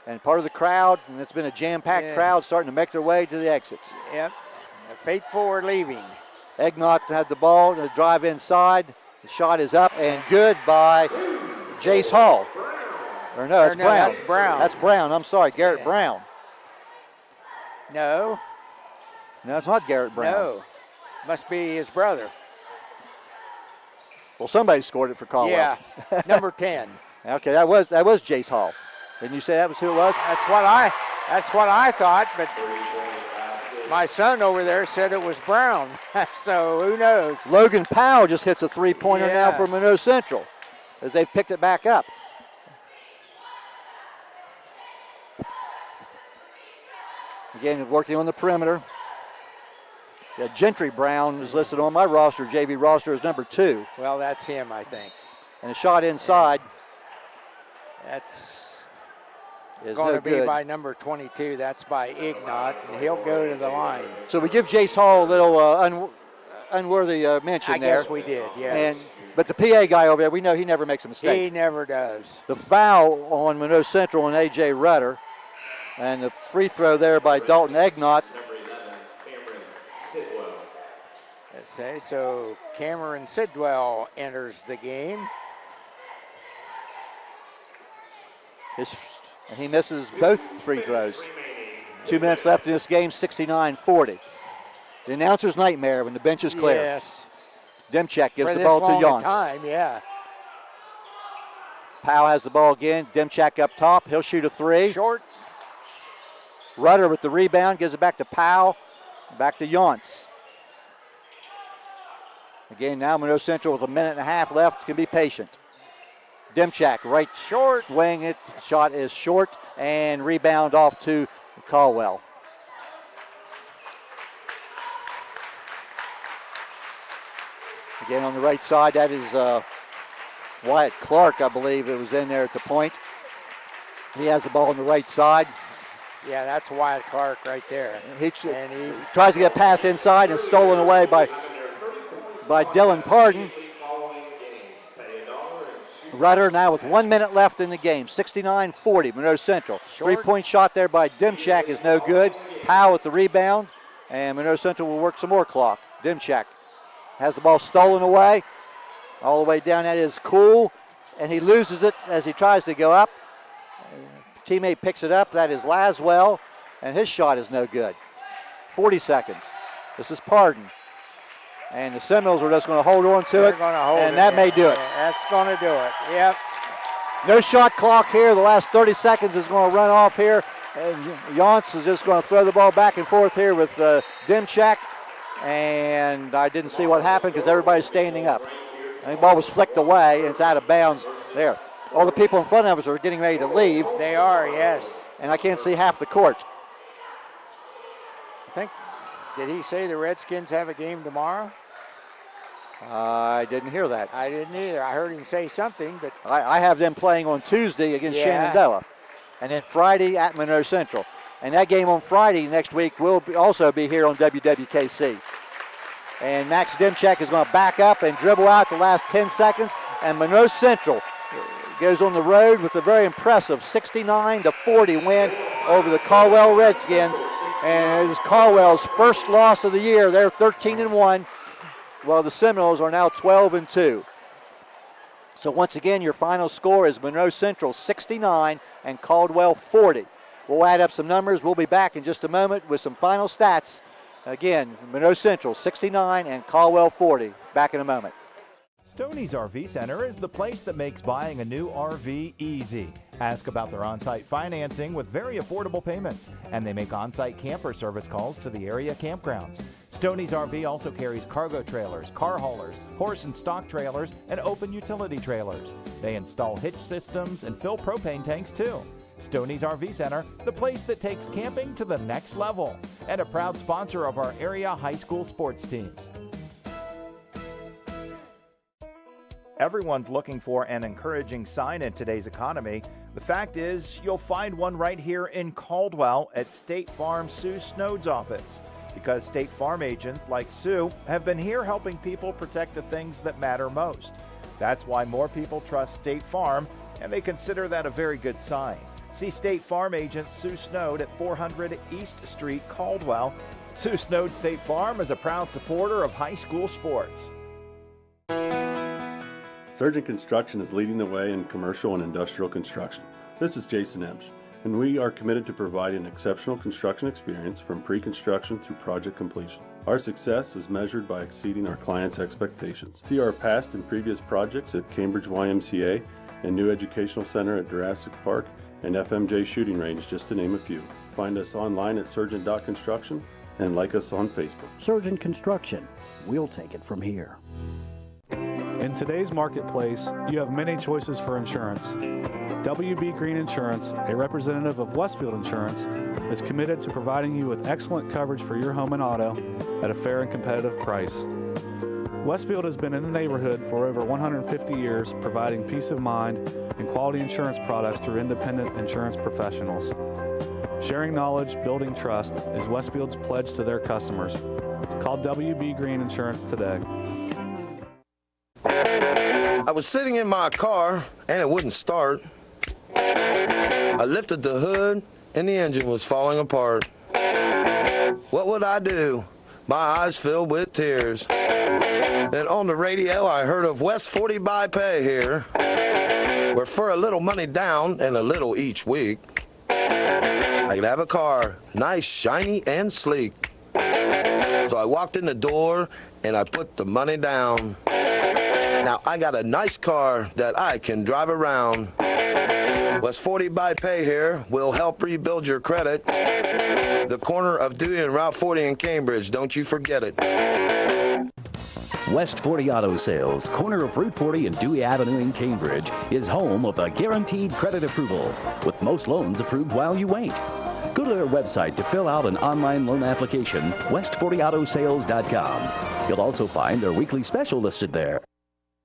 And part of the crowd, and it's been a jam-packed crowd starting to make their way to the exits. Yep, the faithful are leaving. Egnott had the ball to drive inside. The shot is up and good by Jace Hall. Brown. That's Brown. That's Brown. I'm sorry, Garrett Brown. No, it's not Garrett Brown. No, must be his brother. Well, somebody scored it for Caldwell. Yeah, number 10. Okay, that was Jace Hall. Didn't you say that was who it was? That's what I thought, but my son over there said it was Brown, so who knows? Logan Powell just hits a three-pointer now for Monroe Central as they've picked it back up. Again, working on the perimeter. Yeah, Gentry Brown is listed on my roster, JV roster, as number 2. Well, that's him, I think. And a shot inside. That's going to be by number 22. That's by Ignott, and he'll go to the line. So we give Jace Hall a little unworthy mention there. I guess we did, yes. But the PA guy over there, we know he never makes a mistake. He never does. The foul on Monroe Central and A.J. Rudder. And the free throw there by Dalton Egnott. So Cameron Sidwell enters the game. And he misses both free throws. 2 minutes left in this game, 69-40. The announcer's nightmare when the bench is clear. Yes. Demchak gives the ball to Jans. Time, yeah. Powell has the ball again. Demchak up top. He'll shoot a 3. Short. Rudder with the rebound, gives it back to Powell. Back to Jans. Again, now Monroe Central with a minute and a half left can be patient. Demchak right short wing it. Shot is short and rebound off to Caldwell. Again on the right side, that is Wyatt Clark, I believe it was in there at the point. He has the ball on the right side. Yeah, that's Wyatt Clark right there. He tries to get a pass inside and stolen away by Dylan Pardon. Rudder now with 1 minute left in the game. 69-40, Monroe Central. Short. 3-point shot there by Demchak is no good. Powell with the rebound, and Monroe Central will work some more clock. Demchak has the ball stolen away. All the way down, that is Cool, and he loses it as he tries to go up. Teammate picks it up, that is Laswell, and his shot is no good. 40 seconds. This is Pardon. And the Seminoles are just going to hold on to it, and that may do it. That's going to do it, yep. No shot clock here. The last 30 seconds is going to run off here. And Jans is just going to throw the ball back and forth here with Demchak. And I didn't see what happened because everybody's standing up. And the ball was flicked away, and it's out of bounds there. All the people in front of us are getting ready to leave. They are, yes. And I can't see half the court. I think, did he say the Redskins have a game tomorrow? I didn't hear that. I didn't either. I heard him say something, but I have them playing on Tuesday against Shenandoah. And then Friday at Monroe Central. And that game on Friday next week will also be here on WWKC. And Max Demchak is going to back up and dribble out the last 10 seconds. And Monroe Central goes on the road with a very impressive 69-40 win over the Caldwell Redskins. And it is Caldwell's first loss of the year. They're 13-1, while the Seminoles are now 12-2. So once again, your final score is Monroe Central 69 and Caldwell 40. We'll add up some numbers. We'll be back in just a moment with some final stats. Again, Monroe Central 69 and Caldwell 40. Back in a moment. Stoney's RV Center is the place that makes buying a new RV easy. Ask about their on-site financing with very affordable payments, and they make on-site camper service calls to the area campgrounds. Stoney's RV also carries cargo trailers, car haulers, horse and stock trailers, and open utility trailers. They install hitch systems and fill propane tanks too. Stoney's RV Center, the place that takes camping to the next level, and a proud sponsor of our area high school sports teams. Everyone's looking for an encouraging sign in today's economy. The fact is, you'll find one right here in Caldwell at State Farm Sue Snowd's office. Because State Farm agents like Sue have been here helping people protect the things that matter most. That's why more people trust State Farm, and they consider that a very good sign. See State Farm agent Sue Snowd at 400 East Street, Caldwell. Sue Snowd State Farm is a proud supporter of high school sports. Surgeon Construction is leading the way in commercial and industrial construction. This is Jason Emsch, and we are committed to providing exceptional construction experience from pre-construction through project completion. Our success is measured by exceeding our clients' expectations. See our past and previous projects at Cambridge YMCA and New Educational Center at Jurassic Park and FMJ Shooting Range, just to name a few. Find us online at surgeon.construction and like us on Facebook. Surgeon Construction. We'll take it from here. In today's marketplace, you have many choices for insurance. WB Green Insurance, a representative of Westfield Insurance, is committed to providing you with excellent coverage for your home and auto at a fair and competitive price. Westfield has been in the neighborhood for over 150 years, providing peace of mind and quality insurance products through independent insurance professionals. Sharing knowledge, building trust is Westfield's pledge to their customers. Call WB Green Insurance today. I was sitting in my car and it wouldn't start. I lifted the hood and the engine was falling apart. What would I do? My eyes filled with tears. Then on the radio I heard of West 40 by Pay here, where for a little money down and a little each week, I could have a car, nice, shiny, and sleek. So I walked in the door and I put the money down. Now I got a nice car that I can drive around. West 40 by Pay here will help rebuild your credit. The corner of Dewey and Route 40 in Cambridge, don't you forget it. West 40 Auto Sales, corner of Route 40 and Dewey Avenue in Cambridge, is home of the guaranteed credit approval, with most loans approved while you wait. Go to their website to fill out an online loan application, west40autosales.com. You'll also find their weekly special listed there.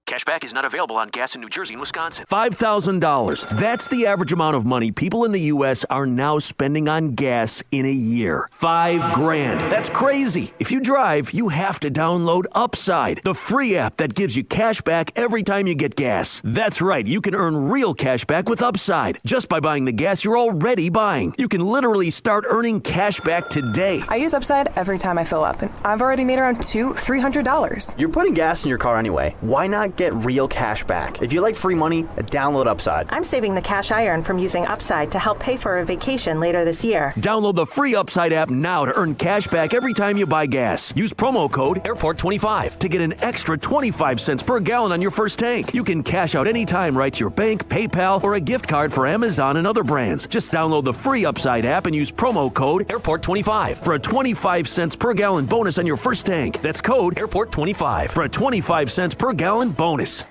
Cashback is not available on gas in New Jersey and Wisconsin. $5,000. That's the average amount of money people in the U.S. are now spending on gas in a year. $5,000. That's crazy. If you drive, you have to download Upside, the free app that gives you cash back every time you get gas. That's right. You can earn real cash back with Upside just by buying the gas you're already buying. You can literally start earning cash back today. I use Upside every time I fill up, and I've already made around $200-$300. You're putting gas in your car anyway. Why not get real cash back? If you like free money, download Upside. I'm saving the cash I earn from using Upside to help pay for a vacation later this year. Download the free Upside app now to earn cash back every time you buy gas. Use promo code AIRPORT25 to get an extra 25 cents per gallon on your first tank. You can cash out anytime right to your bank, PayPal, or a gift card for Amazon and other brands. Just download the free Upside app and use promo code AIRPORT25 for a 25 cents per gallon bonus on your first tank. That's code AIRPORT25 for a 25 cents per gallon bonus.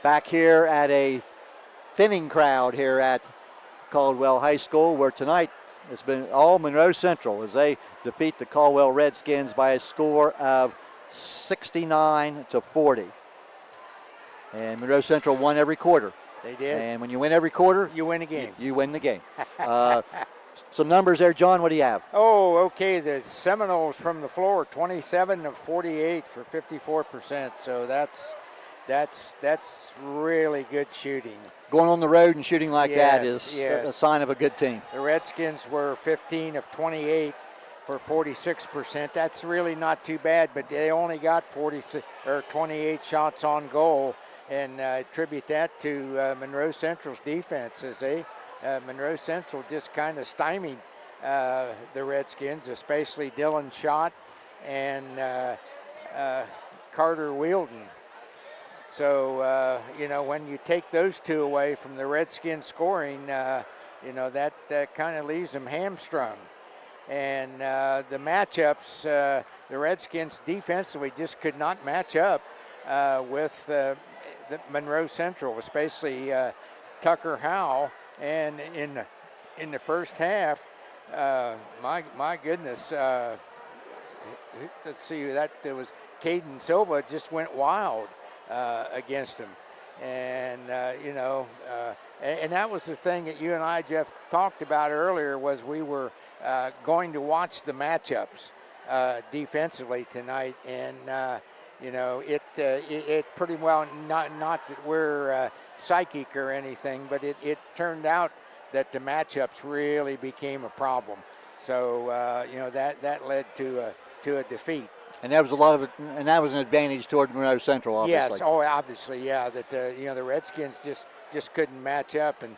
Back here at a thinning crowd here at Caldwell High School, where tonight it's been all Monroe Central as they defeat the Caldwell Redskins by a score of 69-40. And Monroe Central won every quarter. They did. And when you win every quarter, you win a game. You win the game. Some numbers there, John. What do you have? Oh, okay. The Seminoles from the floor, 27 of 48 for 54%. So that's really good shooting. Going on the road and shooting like that Yes, is yes. a sign of a good team. The Redskins were 15 of 28 for 46%. That's really not too bad, but they only got 28 shots on goal, and attribute that to Monroe Central's defense, as Monroe Central just kind of stymied the Redskins, especially Dylan Schott and Carter Wielden. So, when you take those two away from the Redskins scoring, that kind of leaves them hamstrung. And the matchups, the Redskins defensively just could not match up with the Monroe Central, especially Tucker Howell. And in the first half, my goodness, let's see, that was Caden Silva just went wild against him. And, and that was the thing that you and I, Jeff, talked about earlier, was we were going to watch the matchups defensively tonight. And, it pretty well, not that we're psychic or anything, but it turned out that the matchups really became a problem. So, that led to a defeat. And that was and that was an advantage toward Monroe Central, obviously. Yes, obviously, yeah. That the Redskins just couldn't match up, and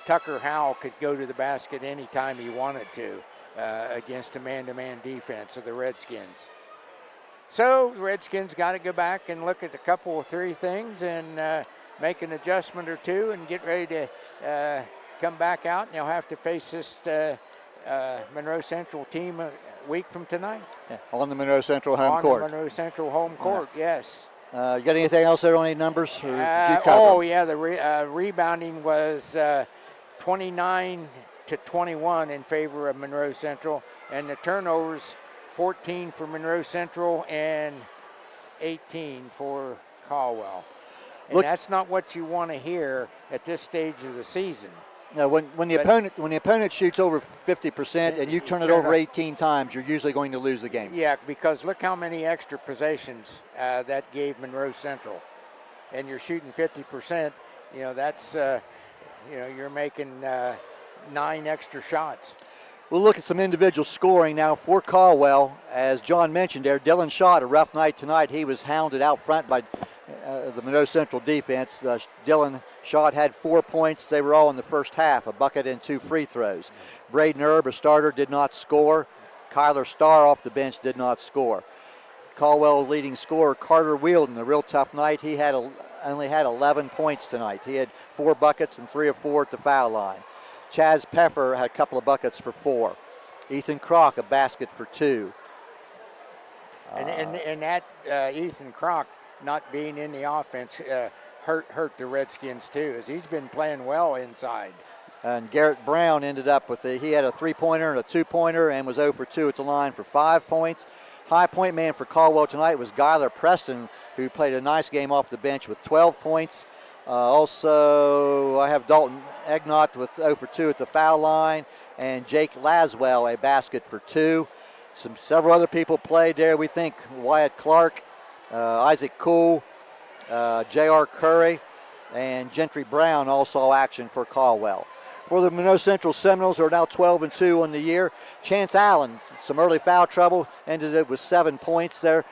Tucker Howell could go to the basket anytime he wanted to against a man-to-man defense of the Redskins. So the Redskins got to go back and look at a couple of three things and make an adjustment or two and get ready to come back out. And they'll have to face this Monroe Central team a week from tonight. Yeah, on the Monroe Central home court. On the Monroe Central home court, yes. You got anything else there on any numbers? The rebounding was 29 to 21 in favor of Monroe Central, and the turnovers 14 for Monroe Central and 18 for Caldwell. And that's not what you want to hear at this stage of the season. No, when the opponent shoots over 50% and you turn it over 18 times, you're usually going to lose the game. Yeah, because look how many extra possessions that gave Monroe Central, and you're shooting 50%. That's you're making 9 extra shots. We'll look at some individual scoring now for Caldwell. As John mentioned there, Dylan Schott, a rough night tonight. He was hounded out front by the Monroe Central defense. Dylan Schott had 4 points. They were all in the first half, a bucket and 2 free throws. Braden Erb, a starter, did not score. Kyler Starr off the bench did not score. Caldwell leading scorer Carter Wielden, a real tough night. He only had 11 points tonight. He had 4 buckets and 3 of 4 at the foul line. Chaz Peffer had a couple of buckets for 4. Ethan Kroc, a basket for 2. And that Ethan Kroc not being in the offense hurt the Redskins too, as he's been playing well inside. And Garrett Brown ended up with he had a 3-pointer and a 2-pointer and was 0 for 2 at the line for 5 points. High point man for Caldwell tonight was Skylar Preston, who played a nice game off the bench with 12 points. Also, I have Dalton Egnott with 0 for 2 at the foul line, and Jake Laswell, a basket for 2. Several other people played there. We think Wyatt Clark, Isaac Cool, J.R. Curry, and Gentry Brown all saw action for Caldwell. For the Monroe Central Seminoles, who are now 12-2 on the year, Chance Allen, some early foul trouble, ended it with 7 points there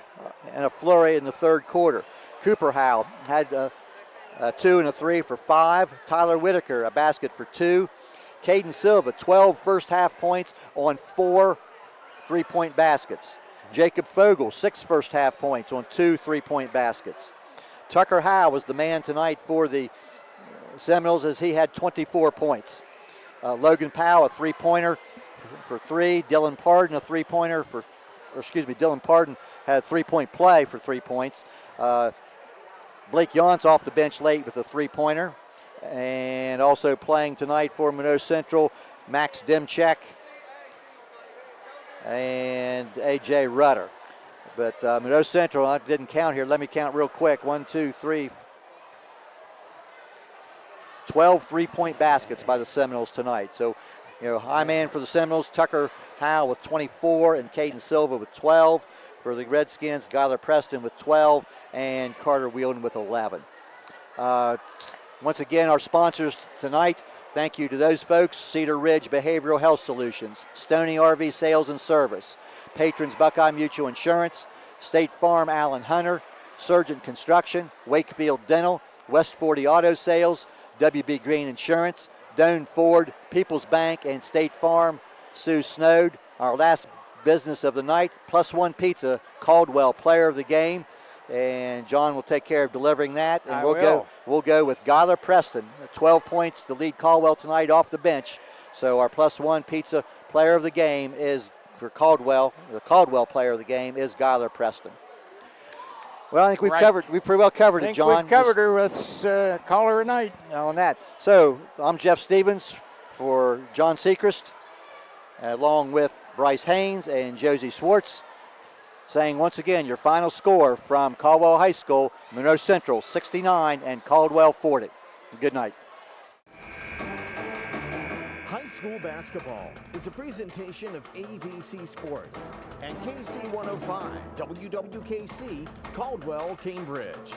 and a flurry in the third quarter. Cooper Howe had 2 and a 3 for 5. Tyler Whitaker, a basket for 2. Caden Silva, 12 first half points on 4 3-point baskets. Jacob Fogel, 6 first half points on 2 3-point baskets. Tucker Howe was the man tonight for the Seminoles, as he had 24 points. Logan Powell, a 3-pointer for 3. Dylan Pardon, a 3-pointer Dylan Pardon had a 3-point play for 3 points. Blake Yonts off the bench late with a 3-pointer. And also playing tonight for Monroe Central, Max Demchek and A.J. Rudder. But Monroe Central, I didn't count here. Let me count real quick. 1, 2, 3, 12 3-point baskets by the Seminoles tonight. So high man for the Seminoles, Tucker Howe with 24 and Caden Silva with 12. For the Redskins, Skylar Preston with 12 and Carter Wheeldon with 11. Once again, our sponsors tonight, thank you to those folks: Cedar Ridge Behavioral Health Solutions, Stoney RV Sales and Service, Patrons Buckeye Mutual Insurance, State Farm Allen Hunter, Surgeon Construction, Wakefield Dental, West 40 Auto Sales, WB Green Insurance, Doane Ford, People's Bank, and State Farm. Sue Snowd. Our last business of the night, Plus One Pizza, Caldwell Player of the Game. And John will take care of delivering that. And we'll go with Skylar Preston, 12 points to lead Caldwell tonight off the bench. So our Plus One Pizza Player of the Game is for Caldwell. The Caldwell Player of the Game is Skylar Preston. Well, I think we've pretty well covered it, John. We've covered her. Let's call her a night on that. So I'm Jeff Stevens for John Secrest, along with Bryce Haynes and Josie Swartz, saying once again your final score from Caldwell High School: Monroe Central 69 and Caldwell 40. Good night. High school basketball is a presentation of AVC Sports and KC 105 WWKC Caldwell, Cambridge.